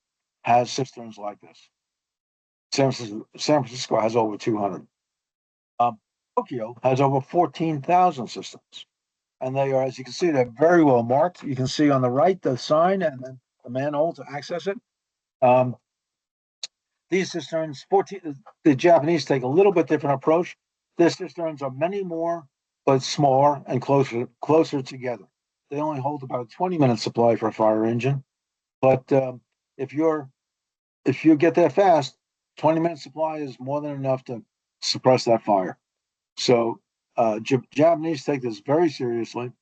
has cisterns like this. San Francisco has over 200. Tokyo has over 14,000 cisterns. And they are, as you can see, they're very well marked. You can see on the right the sign and then the manhole to access it. These cisterns, the Japanese take a little bit different approach. Their cisterns are many more, but smaller and closer together. They only hold about a 20-minute supply for a fire engine. But if you get there fast, 20-minute supply is more than enough to suppress that fire. So Japanese take this very seriously,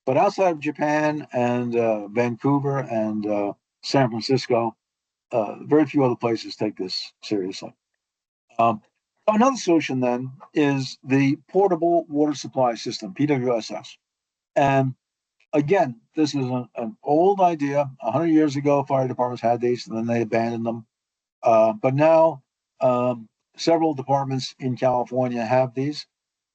but outside of Japan and Vancouver and San Francisco, very few other places take this seriously. Another solution then is the portable water supply system, PWSS. And again, this is an old idea. 100 years ago, fire departments had these, and then they abandoned them. But now, several departments in California have these.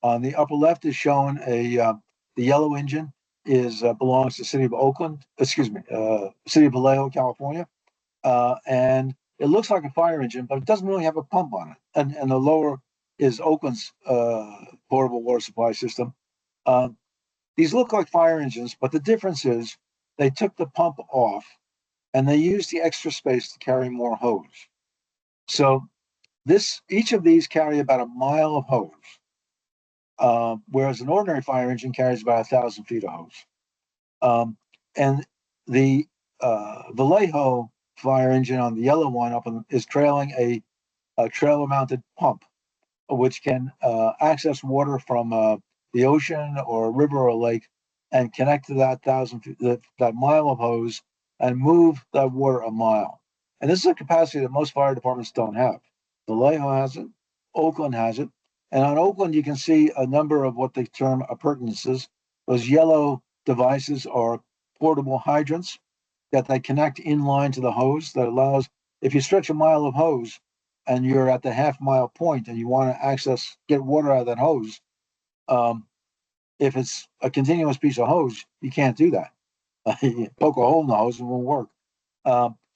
On the upper left is shown the yellow engine belongs to the city of Oakland, city of Vallejo, California, and it looks like a fire engine, but it doesn't really have a pump on it. And the lower is Oakland's portable water supply system. These look like fire engines, but the difference is they took the pump off and they used the extra space to carry more hose. So each of these carry about a mile of hose, whereas an ordinary fire engine carries about 1,000 feet of hose. And the Vallejo fire engine on the yellow one is trailing a trailer-mounted pump, which can access water from the ocean or a river or a lake and connect to that 1,000 feet, that mile of hose, and move that water a mile. And this is a capacity that most fire departments don't have. Vallejo has it, Oakland has it, and on Oakland you can see a number of what they term appurtenances. Those yellow devices are portable hydrants that they connect in line to the hose that allows, if you stretch a mile of hose and you're at the half-mile point and you want to get water out of that hose, if it's a continuous piece of hose, you can't do that. You poke a hole in the hose and it won't work.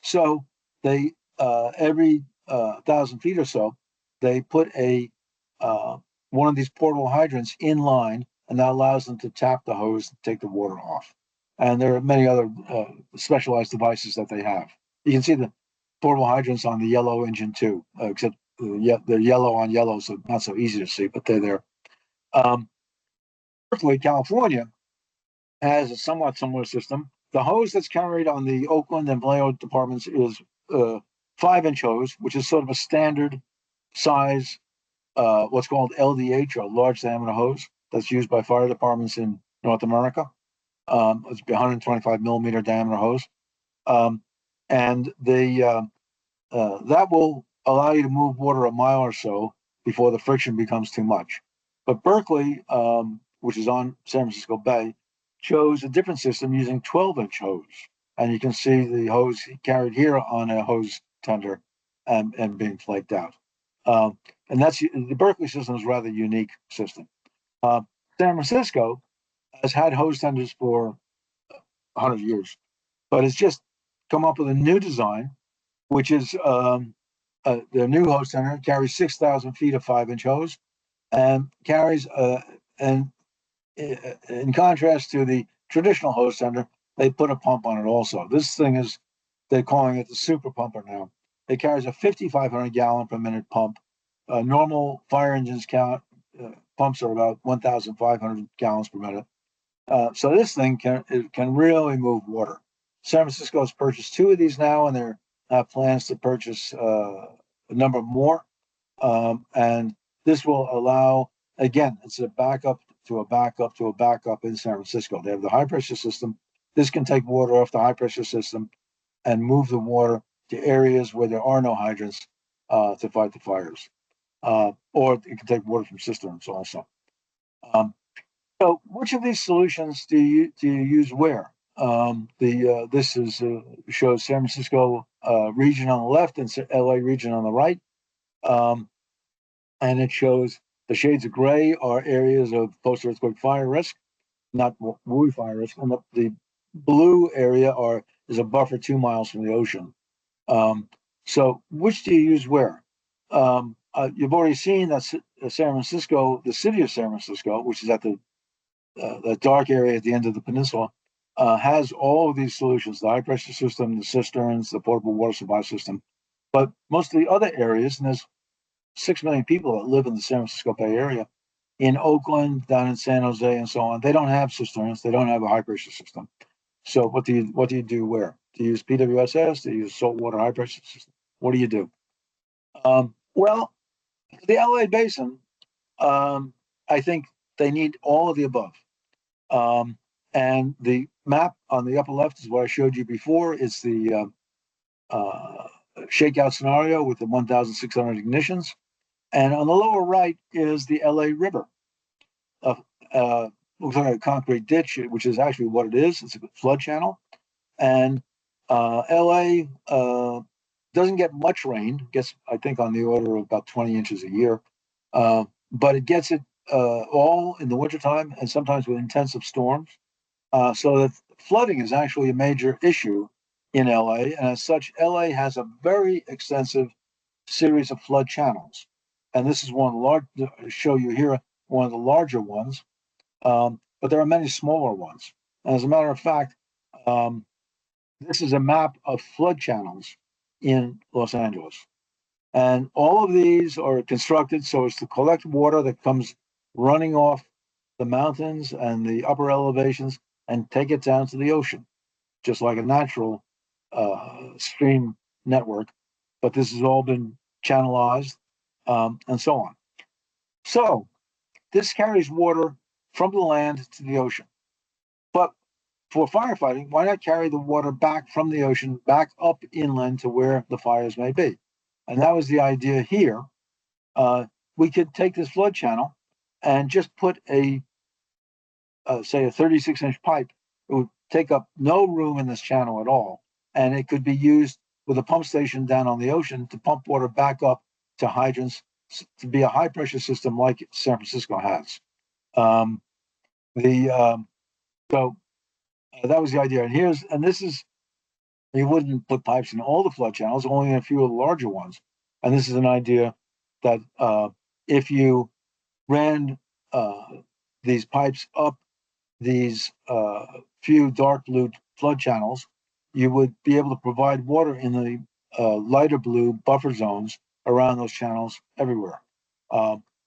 So they every 1,000 feet or so, they put one of these portable hydrants in line, and that allows them to tap the hose and take the water off. And there are many other specialized devices that they have. You can see the portable hydrants on the yellow engine too, except they're yellow on yellow, so not so easy to see, but they're there. Berkeley, California, has a somewhat similar system. The hose that's carried on the Oakland and Vallejo departments is 5-inch hose, which is sort of a standard size, what's called LDH, or large diameter hose, that's used by fire departments in North America. It's 125 millimeter diameter hose, and that will allow you to move water a mile or so before the friction becomes too much. But Berkeley, which is on San Francisco Bay, chose a different system using 12-inch hose, and you can see the hose carried here on a hose tender and being flaked out. And that's the Berkeley system is a rather unique system. San Francisco has had hose tenders for 100 years, but it's just come up with a new design, which is the new hose tender carries 6,000 feet of 5-inch hose, and carries and in contrast to the traditional hose tender, they put a pump on it also. This thing is, they're calling it the super pumper now. It carries a 5,500 gallon per minute pump. Normal fire engines pumps are about 1,500 gallons per minute. So this thing can really move water. San Francisco has purchased 2 of these now, and there are plans to purchase a number more. And this will allow, again, it's a backup to a backup to a backup in San Francisco. They have the high pressure system. This can take water off the high pressure system and move the water to areas where there are no hydrants to fight the fires. Or it can take water from cisterns also. So, which of these solutions do you use where? This shows San Francisco region on the left and LA region on the right, and it shows the shades of gray are areas of post-earthquake fire risk, not WUI fire risk, and the blue area is a buffer 2 miles from the ocean. So, which do you use where? You've already seen that San Francisco, the city of San Francisco, which is at the dark area at the end of the peninsula, has all of these solutions: the high pressure system, the cisterns, the portable water supply system. But most of the other areas, and there's 6 million people that live in the San Francisco Bay Area, in Oakland, down in San Jose, and so on, they don't have cisterns. They don't have a high pressure system. So what do you do where? Do you use PWSS? Do you use saltwater high pressure system? What do you do? Well, the LA Basin, I think they need all of the above. Um, and the map on the upper left is what I showed you before. It's the shakeout scenario with the 1,600 ignitions. And on the lower right is the LA River. Uh, looks like a concrete ditch, which is actually what it is. It's a flood channel. And LA doesn't get much rain, gets, I think, on the order of about 20 inches a year. But it gets it all in the wintertime and sometimes with intensive storms. So that flooding is actually a major issue in LA. And as such, LA has a very extensive series of flood channels. And this is one of the large, show you here, one of the larger ones. But there are many smaller ones. And as a matter of fact, this is a map of flood channels in Los Angeles. And all of these are constructed so as to collect water that comes running off the mountains and the upper elevations and take it down to the ocean, just like a natural stream network. But this has all been channelized and so on. So this carries water from the land to the ocean. But for firefighting, why not carry the water back from the ocean, back up inland to where the fires may be? And that was the idea here. We could take this flood channel and just put say, a 36-inch pipe. It would take up no room in this channel at all. And it could be used with a pump station down on the ocean to pump water back up to hydrants to be a high pressure system like San Francisco has. Um, the so that was the idea. And this is, you wouldn't put pipes in all the flood channels, only in a few of the larger ones. And this is an idea that if you ran these pipes up these few dark blue flood channels, you would be able to provide water in the lighter blue buffer zones around those channels everywhere.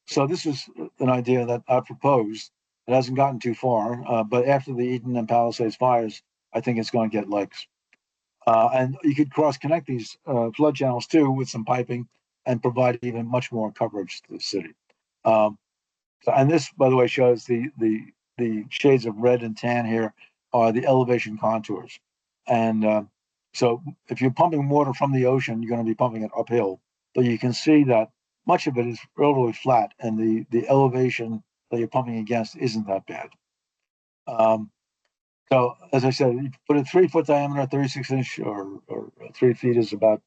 So this was an idea that I proposed. It hasn't gotten too far, but after the Eden and Palisades fires, I think it's going to get legs. And you could cross-connect these flood channels too with some piping and provide even much more coverage to the city. And this, by the way, shows the shades of red and tan here are the elevation contours. And so if you're pumping water from the ocean, you're going to be pumping it uphill. But you can see that much of it is relatively flat, and the elevation that you're pumping against isn't that bad. So as I said, you put a 3-foot diameter, 36-inch, or 3 feet is about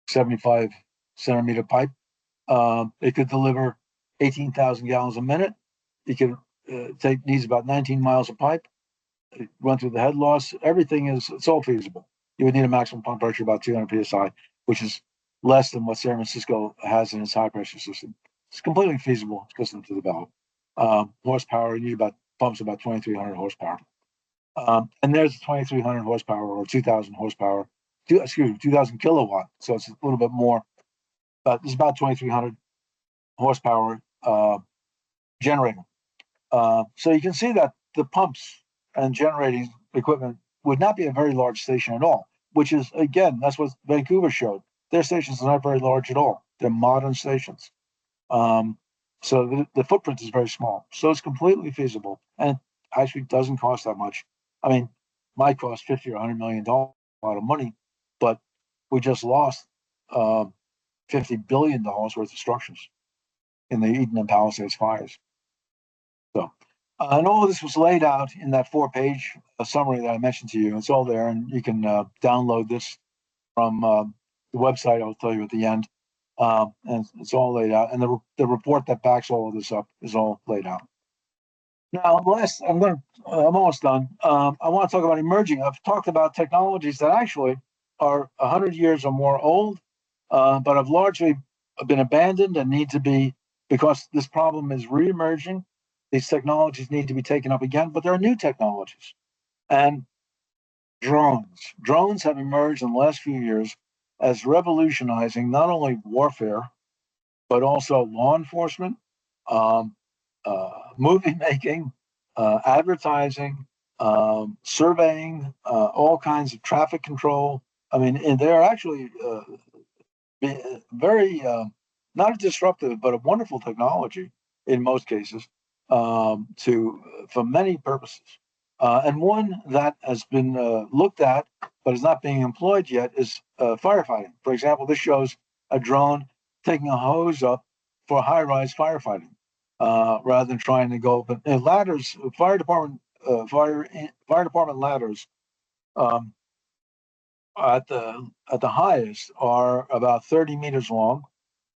75 centimeter pipe. It could deliver 18,000 gallons a minute. It could needs about 19 miles of pipe, run through the head loss. Everything it's all feasible. You would need a maximum pump pressure about 200 psi, which is less than what San Francisco has in its high pressure system. It's completely feasible system to develop. Horsepower, you need about pumps about 2,300 horsepower. And there's 2,300 horsepower or 2,000 horsepower, 2,000 kilowatt. So it's a little bit more, but it's about 2,300 horsepower generator. So you can see that the pumps and generating equipment would not be a very large station at all, which is, again, that's what Vancouver showed. Their stations are not very large at all. They're modern stations. So the footprint is very small. So it's completely feasible, and it actually doesn't cost that much. I mean, might cost $50 or $100 million, a lot of money, but we just lost $50 billion worth of structures in the Eden and Palisades fires. So, and all of this was laid out in that 4-page summary that I mentioned to you. It's all there, and you can download this from the website. I'll tell you at the end. And it's all laid out. And the report that backs all of this up is all laid out. Now, I'm almost done. I want to talk about emerging. I've talked about technologies that actually are 100 years or more old, but have largely been abandoned and need to be, because this problem is re-emerging. These technologies need to be taken up again, but there are new technologies. And drones have emerged in the last few years as revolutionizing not only warfare, but also law enforcement, um, movie making, advertising, surveying, all kinds of traffic control. I mean, and they're actually very not a disruptive, but a wonderful technology in most cases for many purposes. And one that has been looked at but is not being employed yet is firefighting. For example, this shows a drone taking a hose up for high-rise firefighting rather than trying to go. But ladders, fire department ladders um, at the highest are about 30 meters long,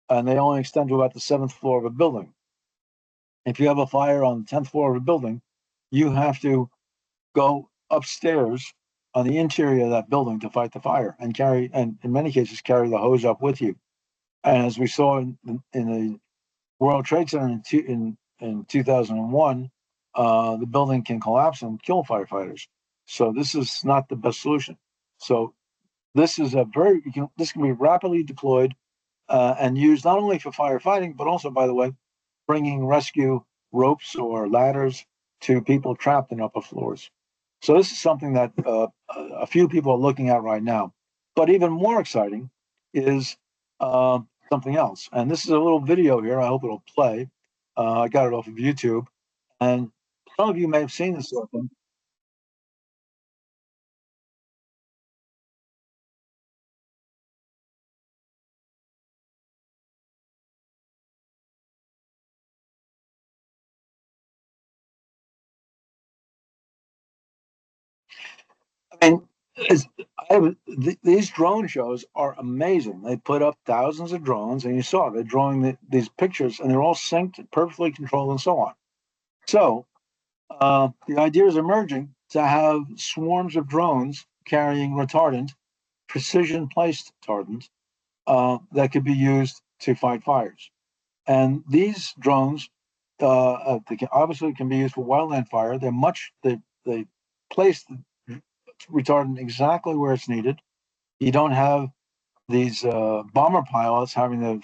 and they only extend to about the seventh floor of a building. If you have a fire on the 10th floor of a building, you have to go upstairs on the interior of that building to fight the fire and in many cases, carry the hose up with you. And as we saw in the World Trade Center in 2001, the building can collapse and kill firefighters. So this is not the best solution. So this is this can be rapidly deployed and used not only for firefighting, but also, by the way, bringing rescue ropes or ladders to people trapped in upper floors. So this is something that a few people are looking at right now. But even more exciting is something else. And this is a little video here. I hope it'll play. I got it off of YouTube. And some of you may have seen this sort of thing. I mean, these drone shows are amazing. They put up thousands of drones, and you saw they're drawing these pictures, and they're all synced, perfectly controlled, and so on. So the idea is emerging to have swarms of drones carrying retardant, precision placed retardant, that could be used to fight fires. And these drones obviously can be used for wildland fire. They place the retardant exactly where it's needed. You don't have these bomber pilots having to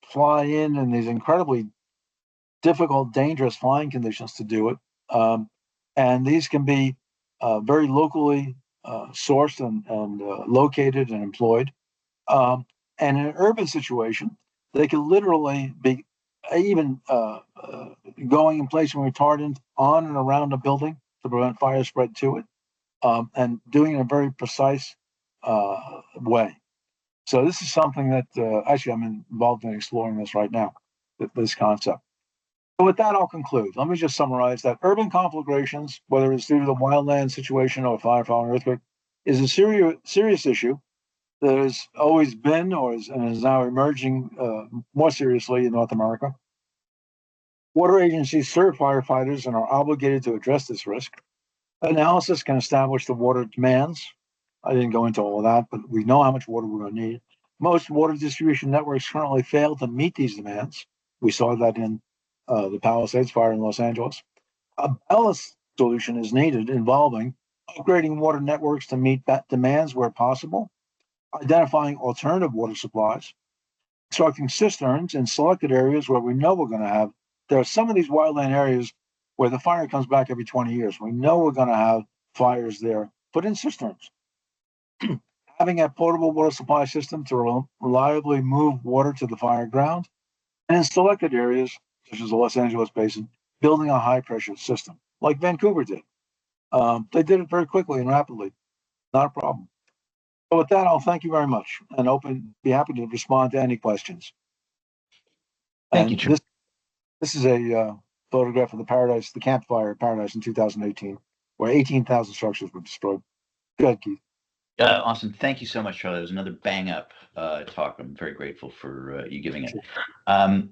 fly in these incredibly difficult, dangerous flying conditions to do it. And these can be very locally sourced and located and employed. And in an urban situation, they can literally be even going and placing retardant on and around a building to prevent fire spread to it, and doing it in a very precise way. So this is something that actually I'm involved in exploring this right now, this concept. So with that, I'll conclude. Let me just summarize that urban conflagrations, whether it's due to the wildland situation or fire, fire, and earthquake, is a serious issue that has always been and is now emerging more seriously in North America. Water agencies serve firefighters and are obligated to address this risk. Analysis can establish the water demands. I didn't go into all of that, but we know how much water we're going to need. Most water distribution networks currently fail to meet these demands. We saw that in the Palisades fire in Los Angeles. A balanced solution is needed involving upgrading water networks to meet that demands where possible, identifying alternative water supplies, constructing cisterns in selected areas where we know we're going to have. There are some of these wildland areas where the fire comes back every 20 years. We know we're going to have fires there. Put in cisterns. Having a portable water supply system to reliably move water to the fire ground, and in selected areas, such as the Los Angeles Basin, building a high pressure system like Vancouver did. They did it very quickly and rapidly. Not a problem. So with that, I'll thank you very much and be happy to respond to any questions. Thank you, And Charlie. this is a photograph of the campfire at Paradise in 2018, where 18,000 structures were destroyed. Go ahead, Keith. Awesome. Thank you so much, Charlie. It was another bang up talk. I'm very grateful for you giving it. Sure. I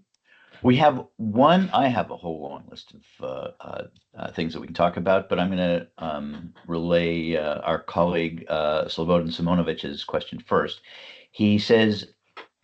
have a whole long list of things that we can talk about, but I'm going to relay our colleague Slobodan Simonovic's question first. He says,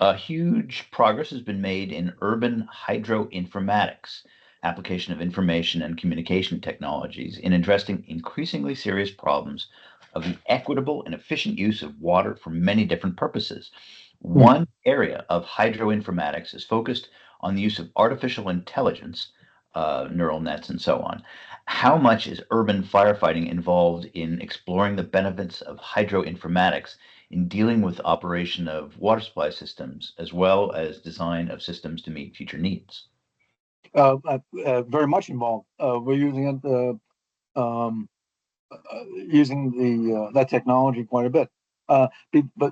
a huge progress has been made in urban hydroinformatics, application of information and communication technologies in addressing increasingly serious problems of the equitable and efficient use of water for many different purposes. One area of hydroinformatics is focused on the use of artificial intelligence, neural nets, and so on. How much is urban firefighting involved in exploring the benefits of hydroinformatics in dealing with operation of water supply systems as well as design of systems to meet future needs? Very much involved. We're using it, using the that technology quite a bit. But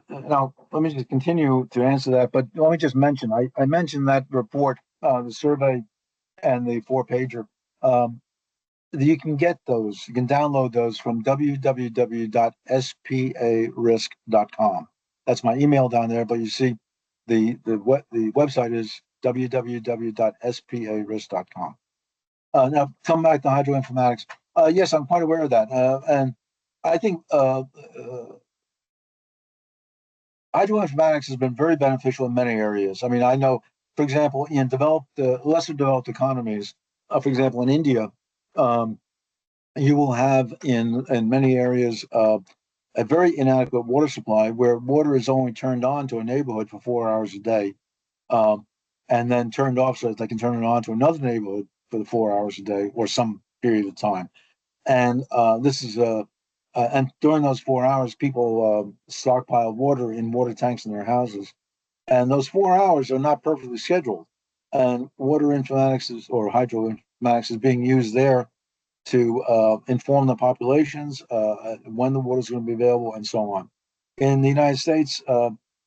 now let me just continue to answer that. But let me just mention, I mentioned that report, the survey, and the 4-pager. You can get those. You can download those from www.sparisk.com. That's my email down there. But you see, the website is www.sparisk.com. Now, come back to hydroinformatics. Yes, I'm quite aware of that, and I think hydroinformatics has been very beneficial in many areas. I mean, I know, for example, in lesser developed economies, for example, in India, um, you will have in many areas a very inadequate water supply where water is only turned on to a neighborhood for 4 hours a day, um, and then turned off so that they can turn it on to another neighborhood for the 4 hours a day or some period of time. And this is and during those 4 hours, people stockpile water in water tanks in their houses, and those 4 hours are not perfectly scheduled. And water informatics or hydroinformatics is being used there to inform the populations when the water is going to be available and so on. In the United States,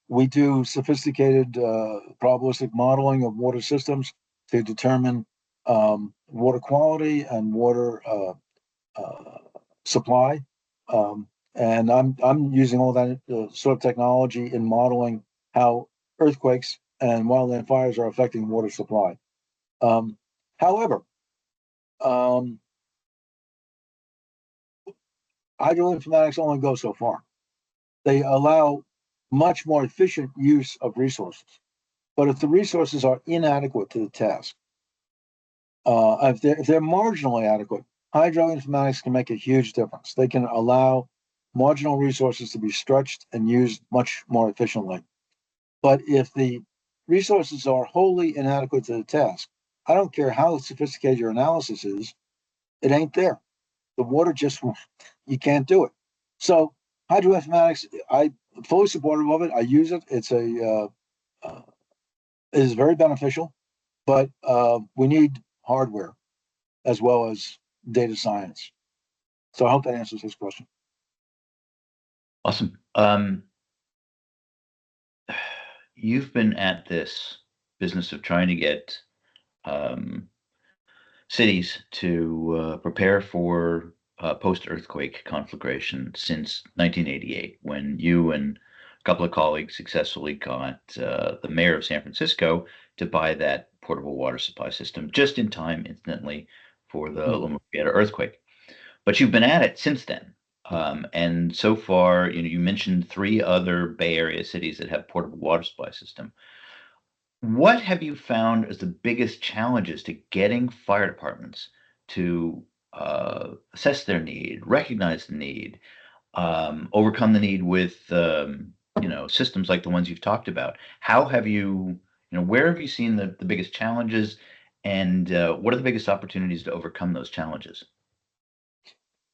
we do sophisticated probabilistic modeling of water systems to determine water quality and water supply. And I'm using all that sort of technology in modeling how earthquakes and wildland fires are affecting water supply. Um, However, um, hydroinformatics only go so far. They allow much more efficient use of resources. But if the resources are inadequate to the task, if they're marginally adequate, hydroinformatics can make a huge difference. They can allow marginal resources to be stretched and used much more efficiently. But if the resources are wholly inadequate to the task, I don't care how sophisticated your analysis is, it ain't there. The water just, you can't do it. So hydroinformatics, I fully supportive of it. I use it. It is very beneficial, but we need hardware as well as data science. So I hope that answers his question. Awesome. You've been at this business of trying to get um, cities to prepare for post-earthquake conflagration since 1988, when you and a couple of colleagues successfully got the mayor of San Francisco to buy that portable water supply system just in time, incidentally, for the Loma Prieta earthquake. But you've been at it since then. And so far, you mentioned 3 other Bay Area cities that have portable water supply system. What have you found as the biggest challenges to getting fire departments to assess their need, recognize the need, overcome the need with systems like the ones you've talked about? How have where have you seen the biggest challenges, and what are the biggest opportunities to overcome those challenges?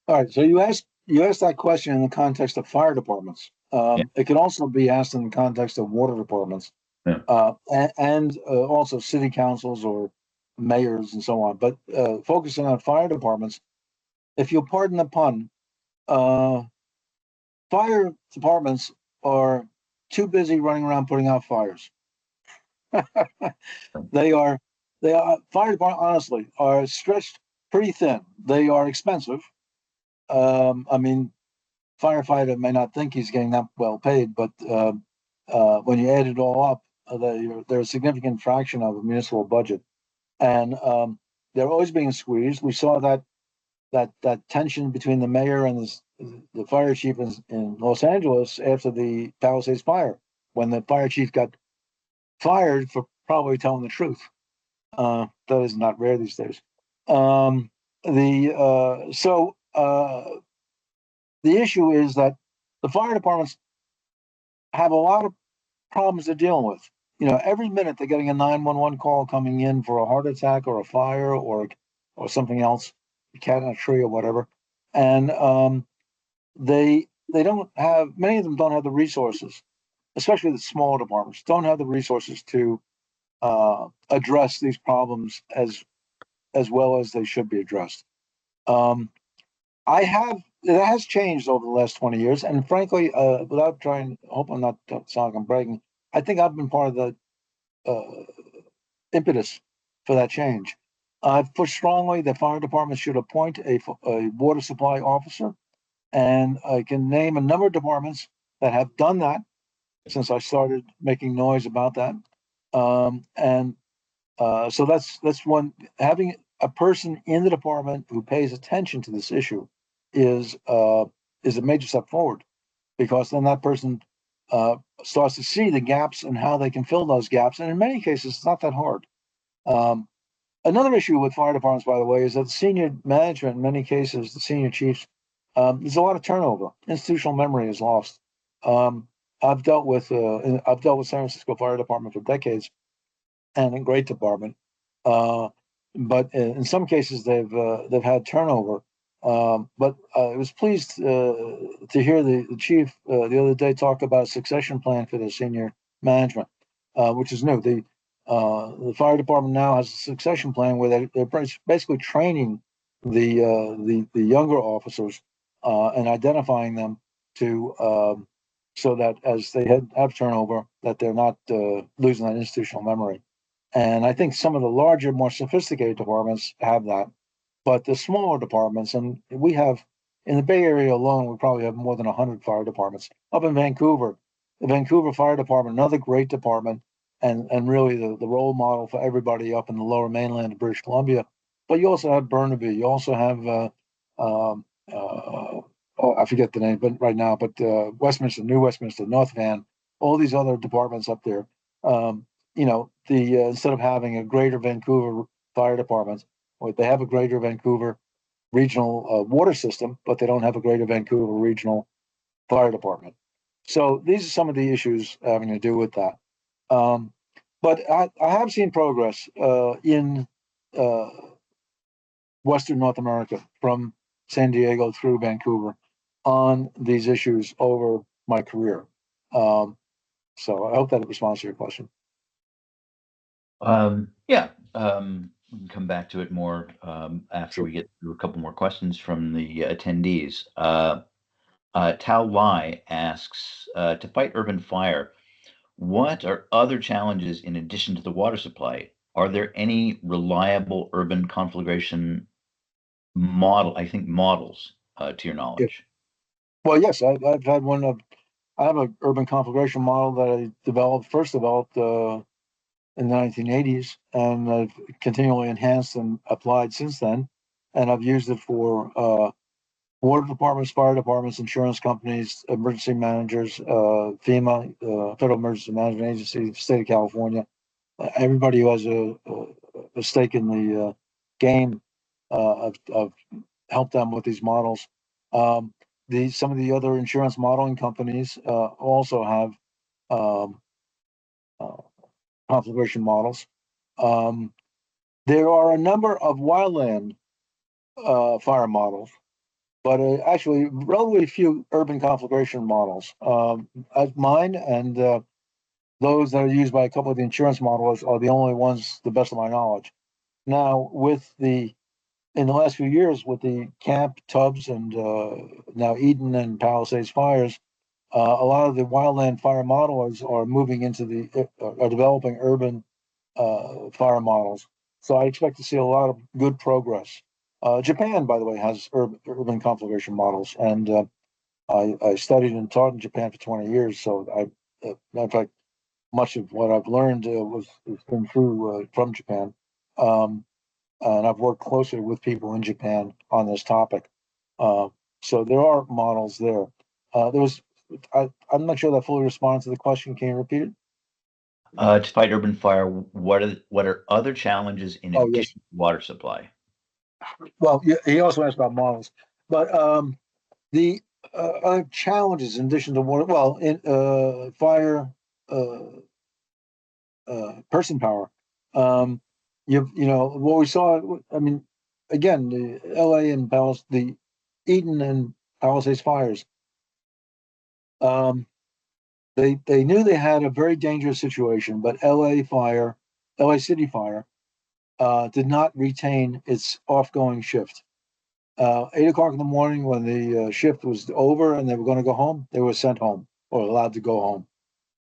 All right. So you asked that question in the context of fire departments. Yeah, It can also be asked in the context of water departments, yeah. and also city councils or mayors and so on. But focusing on fire departments, if you'll pardon the pun, uh, fire departments are too busy running around putting out fires. They are fire department honestly are stretched pretty thin. They are expensive. I mean, firefighter may not think he's getting that well paid, but when you add it all up, they're a significant fraction of the municipal budget, and they're always being squeezed. We saw that tension between the mayor and the fire chief in Los Angeles after the Palisades fire, when the fire chief got fired for probably telling the truth. That is not rare these days. The so The issue is that the fire departments have a lot of problems they're dealing with. Every minute they're getting a 911 call coming in for a heart attack or a fire or something else, a cat in a tree or whatever, and they they don't have, many of them don't have the resources, especially the smaller departments, don't have the resources to address these problems as well as they should be addressed. Um, I have It has changed over the last 20 years, and frankly, without trying, I hope I'm not sounding like I'm bragging. I think I've been part of the uh, impetus for that change. I've pushed strongly that fire departments should appoint a water supply officer, and I can name a number of departments that have done that since I started making noise about that. And so that's one. Having a person in the department who pays attention to this issue is uh, is a major step forward, because then that person starts to see the gaps and how they can fill those gaps. And in many cases, it's not that hard. Um, Another issue with fire departments, by the way, is that the senior management, in many cases, the senior chiefs, there's a lot of turnover. Institutional memory is lost. Um, I've dealt with San Francisco Fire Department for decades, and a great department. Uh, but in some cases, they've had turnover. But I was pleased to hear the chief the other day talk about a succession plan for the senior management, which is new. The fire department now has a succession plan where they're basically training the younger officers and identifying them to so that as they have turnover, that they're not losing that institutional memory. And I think some of the larger, more sophisticated departments have that. But the smaller departments, and we have in the Bay Area alone, we probably have more than 100 fire departments. Up in Vancouver, the Vancouver Fire Department, another great department, and really the role model for everybody up in the lower mainland of British Columbia. But you also have Burnaby. You also have, um, oh, I forget the name, but right now, but Westminster, New Westminster, North Van, all these other departments up there. Um, the instead of having a Greater Vancouver Fire Department, or they have a Greater Vancouver regional water system, but they don't have a Greater Vancouver regional fire department. So these are some of the issues having to do with that. Um, but I have seen progress in uh, Western North America, from San Diego through Vancouver, on these issues over my career. Um, so I hope that responds to your question. Yeah, we can come back to it more after Sure. we get through a couple more questions from the attendees. Tao Lai asks, to fight urban fire, what are other challenges in addition to the water supply? Are there any reliable urban conflagration models, to your Yeah. knowledge? Well, yes, I've had one of. I have an urban conflagration model that I first developed in the 1980s, and I've continually enhanced and applied since then. And I've used it for water departments, fire departments, insurance companies, emergency managers, FEMA, Federal Emergency Management Agency, state of California, everybody who has a stake in the game of help them with these models. Um, some of the other insurance modeling companies also have um, uh, conflagration models. Um, there are a number of wildland fire models, but actually relatively few urban conflagration models. As mine and those that are used by a couple of the insurance modelers are the only ones, to the best of my knowledge. Now, in the last few years, with the Camp, Tubbs, and now Eden and Palisades fires, a lot of the wildland fire modelers are moving into are developing urban fire models. So I expect to see a lot of good progress. Japan, by the way, has urban conflagration models, and I studied and taught in Japan for 20 years. So in fact, much of what I've learned has been through from Japan, um, and I've worked closely with people in Japan on this topic. Uh, so there are models there. There was I'm not sure that fully responds to the question. Can you repeat it? To fight urban fire, what are other challenges in Oh, yes. addition to water supply? Well, yeah, he also asked about models, but the challenges in addition to what, well, in fire, uh, person power. Um, what we saw. I mean, again, the L.A. and the Eden and Palisades fires. Um, they knew they had a very dangerous situation, but LA City Fire, did not retain its off-going shift. 8 o'clock in the morning, when the shift was over and they were going to go home, they were sent home or allowed to go home.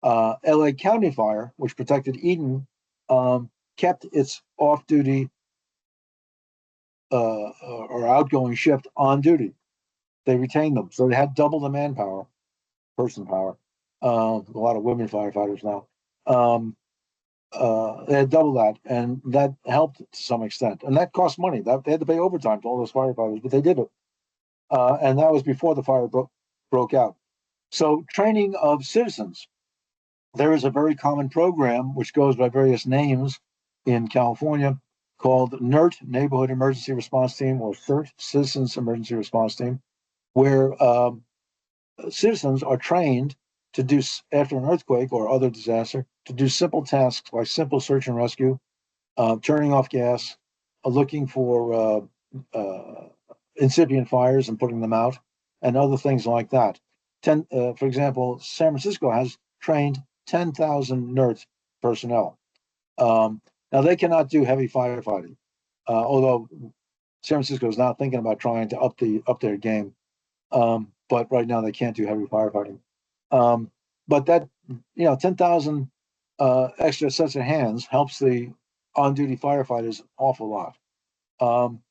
LA County Fire, which protected Eden, kept its off-duty or outgoing shift on duty. They retained them, so they had double the manpower, person power. A lot of women firefighters now. They had double that, and that helped to some extent. And that cost money. That they had to pay overtime to all those firefighters, but they did it. And that was before the fire broke out. So, training of citizens. There is a very common program which goes by various names in California called NERT, Neighborhood Emergency Response Team, or CERT, Citizens Emergency Response Team, where citizens are trained to do, after an earthquake or other disaster, to do simple tasks like simple search and rescue, turning off gas, looking for incipient fires and putting them out, and other things like that. For example, San Francisco has trained 10,000 NERT personnel. Now they cannot do heavy firefighting, although San Francisco is now thinking about trying to up their game. But right now they can't do heavy firefighting. But that 10,000 extra sets of hands helps the on-duty firefighters an awful lot.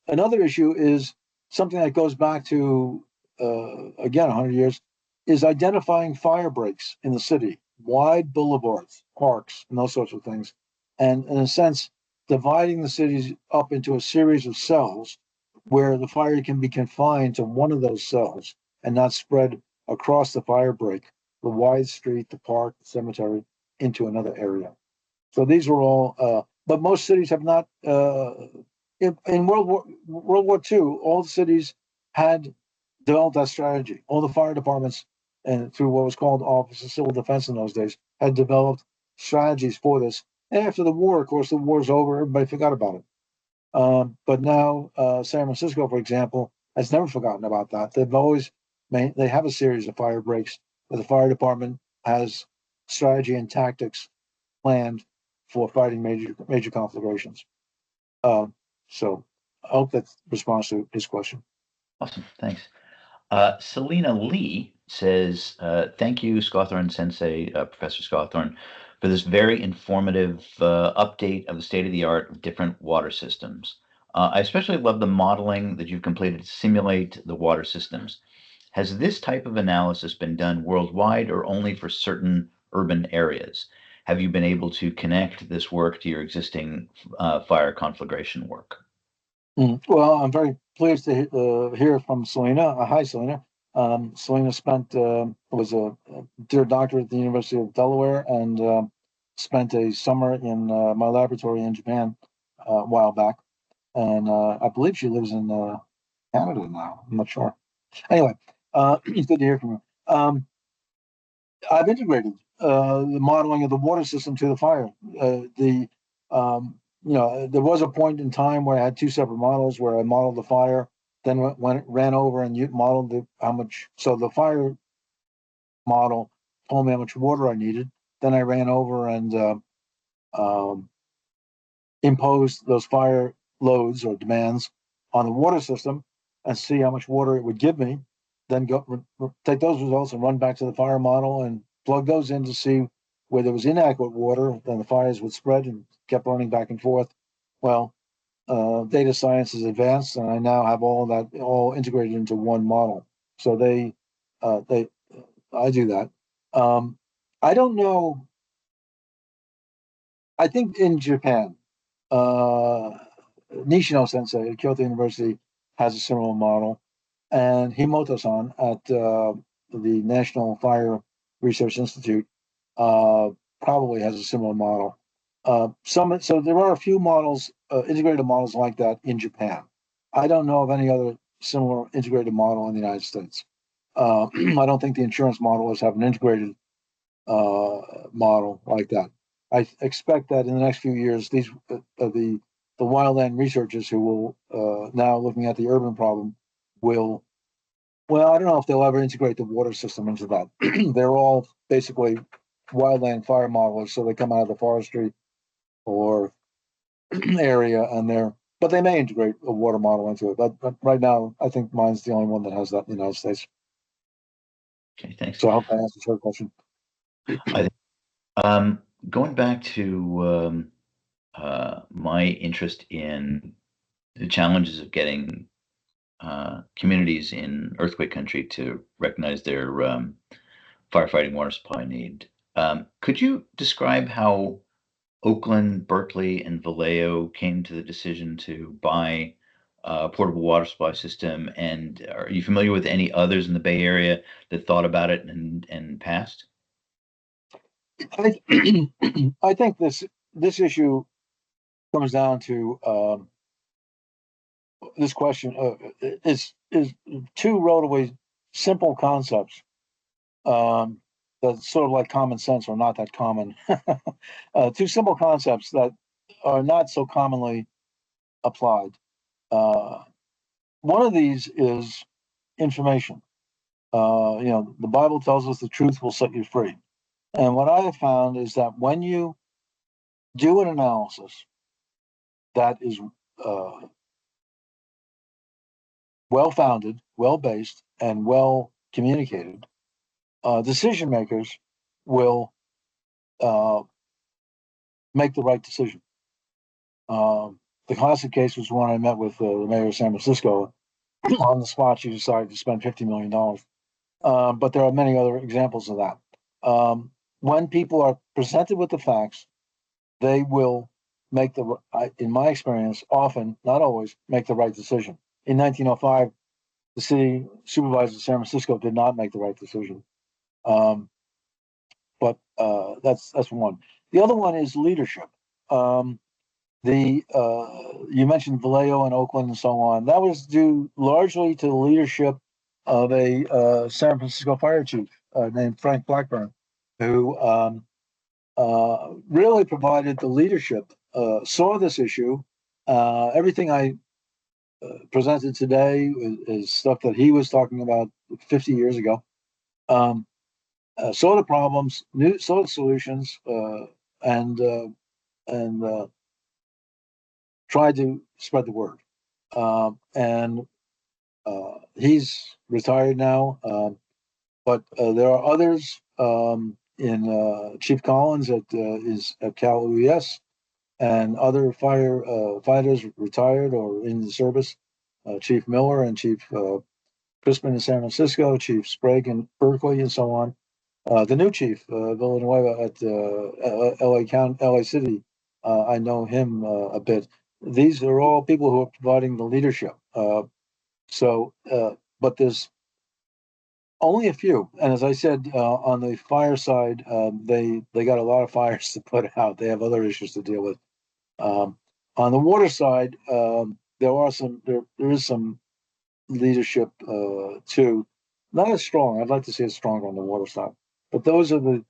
Another issue is something that goes back to again 100 years, is identifying fire breaks in the city, wide boulevards, parks, and those sorts of things, and in a sense dividing the cities up into a series of cells where the fire can be confined to one of those cells and not spread across the fire break, the wide street, the park, the cemetery, into another area. So these were all, but most cities have not. In World War II, all the cities had developed that strategy. All the fire departments, and through what was called Office of Civil Defense in those days, had developed strategies for this. And after the war, of course, the war's over. Everybody forgot about it. But now, San Francisco, for example, has never forgotten about that. They have a series of fire breaks where the fire department has strategy and tactics planned for fighting major conflagrations. So I hope that responds to his question. Awesome, thanks. Selena Lee says, thank you, Scawthorn Sensei, Professor Scawthorn, for this very informative update of the state of the art of different water systems. I especially love the modeling that you've completed to simulate the water systems. Has this type of analysis been done worldwide or only for certain urban areas? Have you been able to connect this work to your existing fire conflagration work? Well, I'm very pleased to hear from Selena. Hi, Selena. Selena was a dear doctor at the University of Delaware and spent a summer in my laboratory in Japan a while back. And I believe she lives in Canada now. I'm not sure. Anyway, it's good to hear from you. I've integrated the modeling of the water system to the fire. There was a point in time where I had two separate models where I modeled the fire, then ran over and modeled how much. So the fire model told me how much water I needed. Then I ran over and um, imposed those fire loads or demands on the water system and see how much water it would give me. Then take those results and run back to the fire model and plug those in to see where there was inadequate water. Then the fires would spread and kept running back and forth. Well, data science has advanced, and I now have all that all integrated into one model. So I do that. I don't know. I think in Japan, uh, Nishino Sensei at Kyoto University has a similar model, and Himoto-san at the National Fire Research Institute probably has a similar model. So there are a few models, integrated models like that in Japan. I don't know of any other similar integrated model in the United States. I don't think the insurance modelers have an integrated model like that. I expect that in the next few years, the wildland researchers who will now looking at the urban problem will Well, I don't know if they'll ever integrate the water system into that. They're all basically wildland fire modelers, so they come out of the forestry or area, and but they may integrate a water model into it. But right now, I think mine's the only one that has that in the United States. Okay, thanks. So I hope that answers your question. I think, um, going back to my interest in the challenges of getting communities in earthquake country to recognize their firefighting water supply need. Could you describe how Oakland, Berkeley, and Vallejo came to the decision to buy a portable water supply system? And are you familiar with any others in the Bay Area that thought about it and passed? I, I think this issue comes down to this question is two relatively simple concepts that's sort of like common sense or not that common. Two simple concepts that are not so commonly applied. Uh, One of these is information. The Bible tells us the truth will set you free. And what I have found is that when you do an analysis that is uh, well founded, well based, and well communicated, decision makers will uh, make the right decision. The classic case was one I met with the mayor of San Francisco. On the spot, she decided to spend $50 million. But there are many other examples of that. When people are presented with the facts, they will make in my experience, often, not always, make the right decision. In 1905, the city supervisor of San Francisco did not make the right decision. Um, but that's one. The other one is leadership. Um, the You mentioned Vallejo and Oakland and so on. That was due largely to the leadership of a San Francisco fire chief named Frank Blackburn, who really provided the leadership, saw this issue. Everything I presented today is stuff that he was talking about 50 years ago. Um, saw the problems, saw the solutions, and and tried to spread the word. And he's retired now, but there are others in Chief Collins is at Cal OES, and other fighters retired or in the service. Chief Miller and Chief Crispin in San Francisco, Chief Sprague in Berkeley, and so on. The new chief, Villanueva at LA County, LA City, I know him a bit. These are all people who are providing the leadership. But there's only a few. And as I said, on the fire side, they got a lot of fires to put out. They have other issues to deal with. Um, on the water side, there is some leadership too. Not as strong. I'd like to see it stronger on the water side. But those are the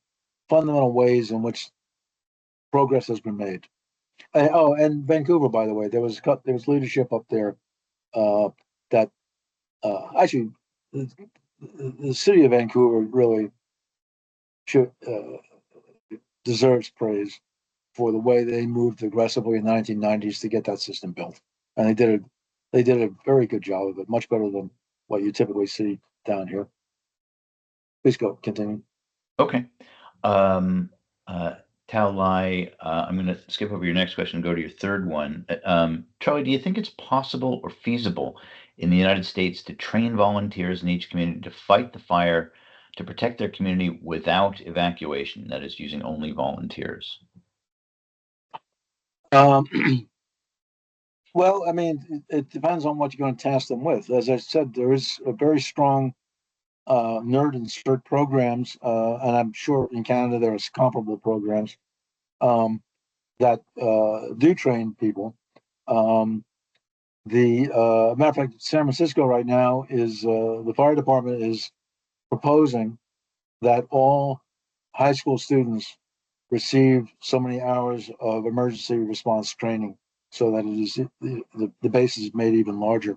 fundamental ways in which progress has been made. And Vancouver, by the way, there was leadership up there that actually the city of Vancouver really should deserves praise for the way they moved aggressively in the 1990s to get that system built, and they did a very good job of it, much better than what you typically see down here. Please go continue. Okay. Um, uh, Tao Lai, I'm going to skip over your next question and go to your third one. Charlie, do you think it's possible or feasible in the United States to train volunteers in each community to fight the fire to protect their community without evacuation, that is, using only volunteers? Um, well, I mean, it depends on what you're going to task them with. As I said, there is a very strong nerd and cert programs, and I'm sure in Canada there's comparable programs um, that do train people. Um, the Matter of fact, San Francisco right now is the fire department is proposing that all high school students receive so many hours of emergency response training, so that it is the base is made even larger.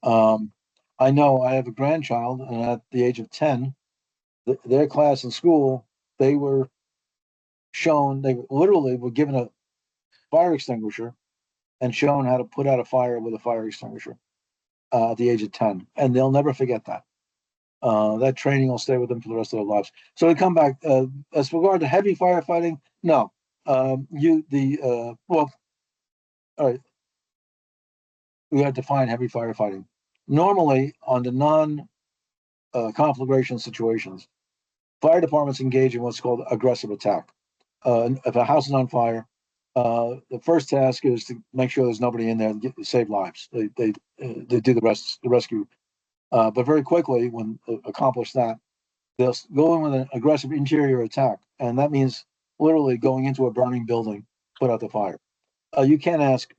Um, I know I have a grandchild, and at the age of 10, their class in school, they were they literally were given a fire extinguisher and shown how to put out a fire with a fire extinguisher at the age of 10. And they'll never forget that. That training will stay with them for the rest of their lives. So to come back, as regard to heavy firefighting, no. Well, all right, we have to define heavy firefighting. Normally, on the non conflagration situations, fire departments engage in what's called aggressive attack. If a house is on fire, the first task is to make sure there's nobody in there and save lives. They do the rescue. But very quickly, when accomplish that, they'll go in with an aggressive interior attack, and that means literally going into a burning building, put out the fire. You can't ask.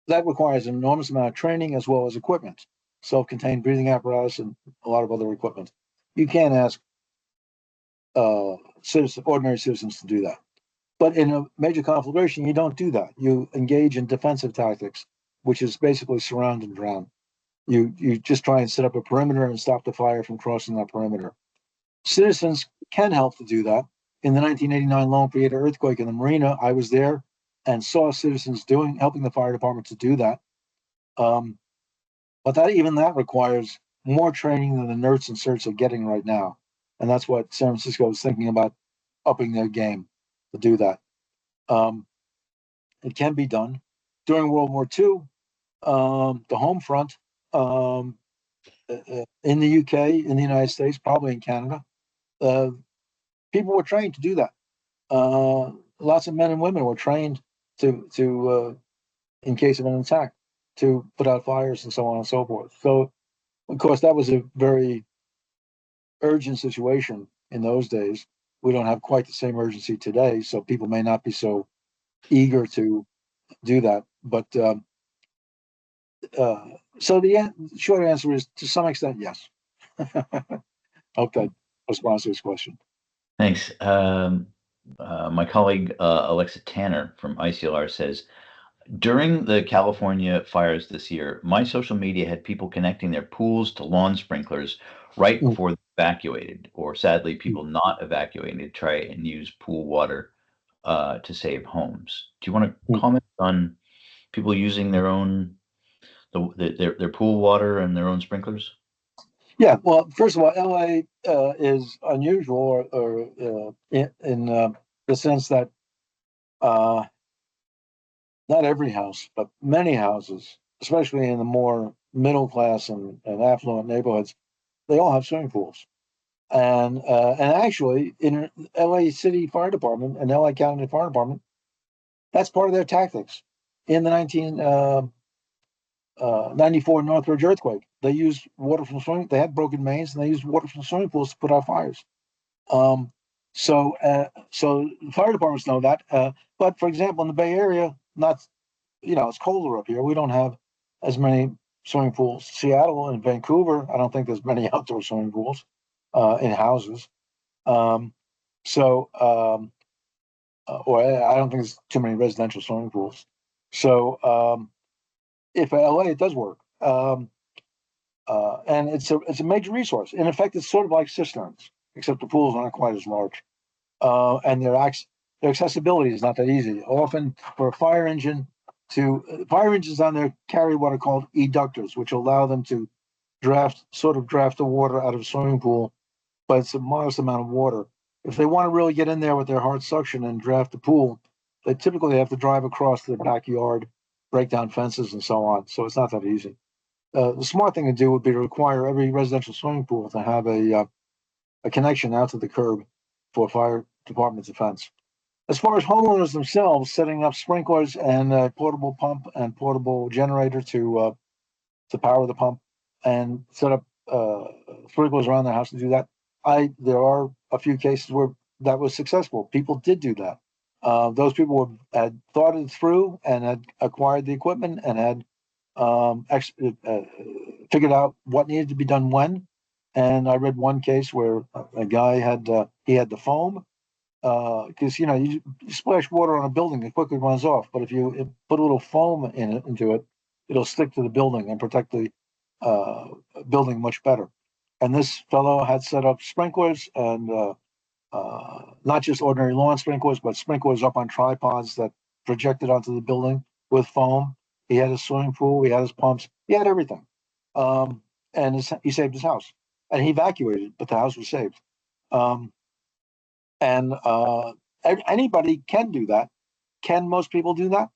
That requires an enormous amount of training as well as equipment, self-contained breathing apparatus, and a lot of other equipment. You can't ask ordinary citizens to do that. But in a major conflagration, you don't do that. You engage in defensive tactics, which is basically surround and drown. You just try and set up a perimeter and stop the fire from crossing that perimeter. Citizens can help to do that. In the 1989 Lone Creator earthquake in the marina, I was there and saw citizens helping the fire department to do that. But even that requires more training than the nerds and certs are getting right now. And that's what San Francisco is thinking about, upping their game to do that. It can be done. During World War II, the home front in the UK, in the United States, probably in Canada, people were trained to do that. Lots of men and women were trained to in case of an attack, to put out fires and so on and so forth. So, of course, that was a very urgent situation in those days. We don't have quite the same urgency today, so people may not be so eager to do that. But so the short answer is, to some extent, yes. Hope that responds to his question. Thanks. My colleague Alexa Tanner from ICLR says, during the California fires this year, my social media had people connecting their pools to lawn sprinklers right Mm. before they evacuated, or sadly, people not evacuating to try and use pool water to save homes. Do you want to Mm. comment on people using their own their pool water and their own sprinklers? Yeah, well, first of all, LA is unusual, in the sense that uh, not every house, but many houses, especially in the more middle class and affluent neighborhoods, they all have swimming pools. And actually, in LA City Fire Department and LA County Fire Department, that's part of their tactics. In the 1994 Northridge earthquake, they used water from swimming. They had broken mains, and they used water from swimming pools to put out fires. Um, so fire departments know that. But for example, in the Bay Area, not it's colder up here. We don't have as many swimming pools. Seattle and Vancouver, I don't think there's many outdoor swimming pools in houses. Um, so, or I don't think there's too many residential swimming pools. So, if LA, it does work. And it's a major resource. In effect, it's sort of like cisterns, except the pools aren't quite as large. And their accessibility is not that easy. Often, for a fire engine fire engines on there carry what are called eductors, which allow them to draft the water out of a swimming pool, but it's a modest amount of water. If they want to really get in there with their hard suction and draft the pool, they typically have to drive across to the backyard, break down fences, and so on. So it's not that easy. The smart thing to do would be to require every residential swimming pool to have a connection out to the curb for fire department defense. As far as homeowners themselves, setting up sprinklers and a portable pump and portable generator to power the pump and set up sprinklers around their house to do that. There are a few cases where that was successful. People did do that. Those people had thought it through and had acquired the equipment and had figured out what needed to be done when. And I read one case where a guy had the foam, because you splash water on a building, it quickly runs off. But if you put a little foam into it, it'll stick to the building and protect the building much better. And this fellow had set up sprinklers and not just ordinary lawn sprinklers, but sprinklers up on tripods that projected onto the building with foam. He had his swimming pool, he had his pumps, he had everything. And he saved his house. And he evacuated, but the house was saved. Um, and anybody can do that. Can most people do that?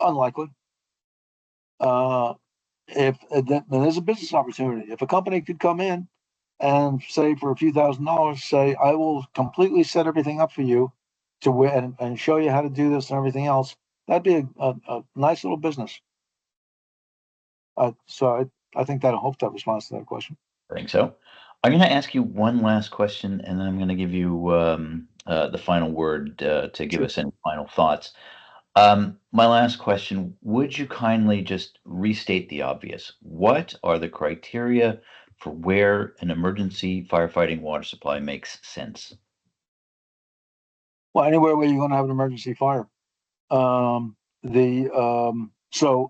Unlikely. Uh, if then there's a business opportunity. If a company could come in and say for a few $1,000, say, I will completely set everything up for you to win and show you how to do this and everything else, that'd be a nice little business. I think that I hope that responds to that question. I think so. I'm going to ask you one last question, and then I'm going to give you the final word to give Sure. us any final thoughts. My last question, would you kindly just restate the obvious? What are the criteria for where an emergency firefighting water supply makes sense? Well, anywhere where you're going to have an emergency fire. So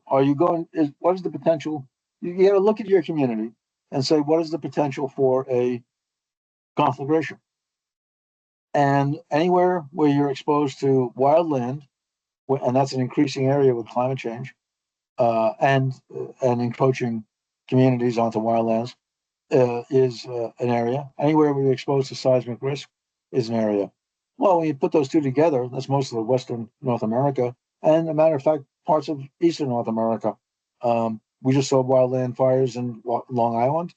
are you going? What is the potential? You got to look at your community and say what is the potential for a conflagration. And anywhere where you're exposed to wildland, and that's an increasing area with climate change, and encroaching communities onto wildlands, is an area. Anywhere where you're exposed to seismic risk is an area. Well, when you put those two together, that's most of the Western North America, and a matter of fact, parts of Eastern North America. We just saw wildland fires in Long Island,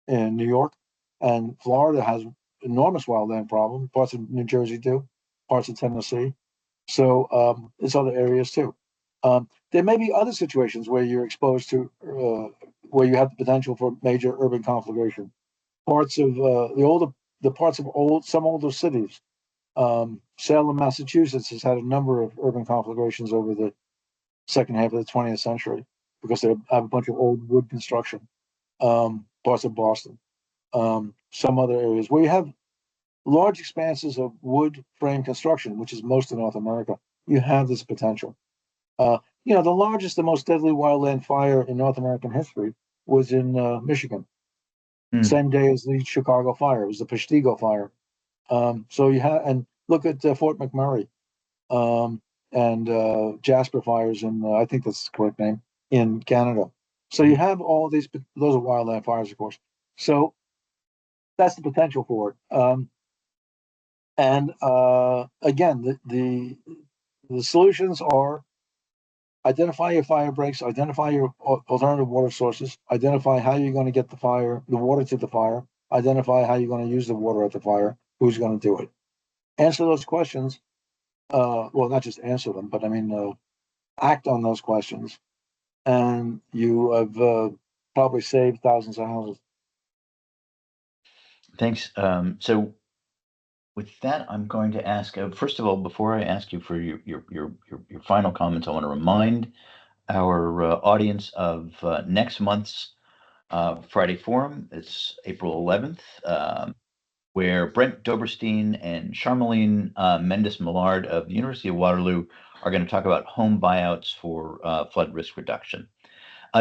in New York, and Florida has enormous wildland problem. Parts of New Jersey do, parts of Tennessee. So it's other areas too. There may be other situations where you're exposed to, where you have the potential for major urban conflagration. Parts of the parts of some older cities. Salem, Massachusetts has had a number of urban conflagrations over the second half of the 20th century because they have a bunch of old wood construction. Parts of Boston, some other areas where you have large expanses of wood frame construction, which is most of North America, you have this potential. The largest, the most deadly wildland fire in North American history was in Michigan. Hmm. Same day as the Chicago fire. It was the Peshtigo fire. So you have, and look at Fort McMurray, and Jasper fires in, I think that's the correct name, in Canada. So you have all these, those are wildland fires, of course. So that's the potential for it. And again, the solutions are identify your fire breaks, identify your alternative water sources, identify how you're going to get the water to the fire, identify how you're going to use the water at the fire, who's going to do it. Answer those questions. Well, not just answer them, but I mean, act on those questions, and you have probably saved thousands of houses. Thanks. So with that, I'm going to ask, first of all, before I ask you for your final comments, I want to remind our audience of next month's Friday Forum. It's April 11th, where Brent Doberstein and Charmeline Mendes-Millard of the University of Waterloo are going to talk about home buyouts for flood risk reduction.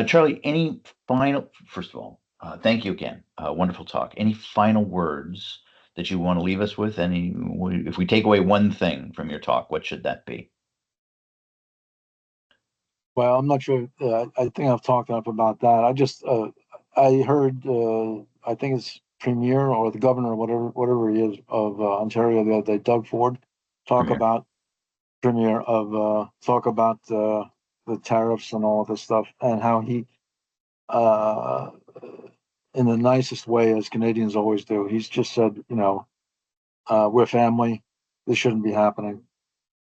Charlie, first of all, thank you again. Wonderful talk. Any final words that you want to leave us with? If we take away one thing from your talk, what should that be? Well, I'm not sure. I think I've talked enough about that. I heard, I think it's Premier or the governor, whatever he is, of Ontario the other day, Doug Ford, talk Premier. about Premier of talk about the tariffs and all of this stuff, and how he, uh, in the nicest way, as Canadians always do, he's just said, we're family. This shouldn't be happening,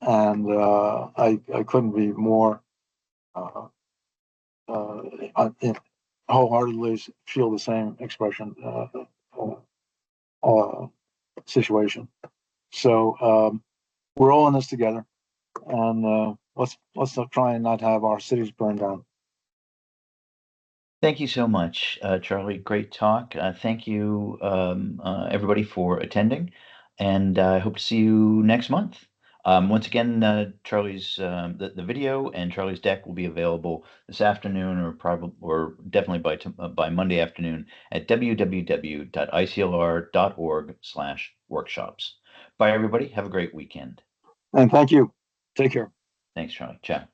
and I couldn't be more. Uh, Wholeheartedly feel the same expression uh, situation. So we're all in this together, and let's not try and not have our cities burned down. Thank you so much, Charlie. Great talk. Thank you, everybody, for attending, and I hope to see you next month. Once again, Charlie's the video and Charlie's deck will be available this afternoon, or probably, or definitely by Monday afternoon at www.iclr.org/workshops. Bye, everybody. Have a great weekend. And thank you. Take care. Thanks, Charlie. Ciao.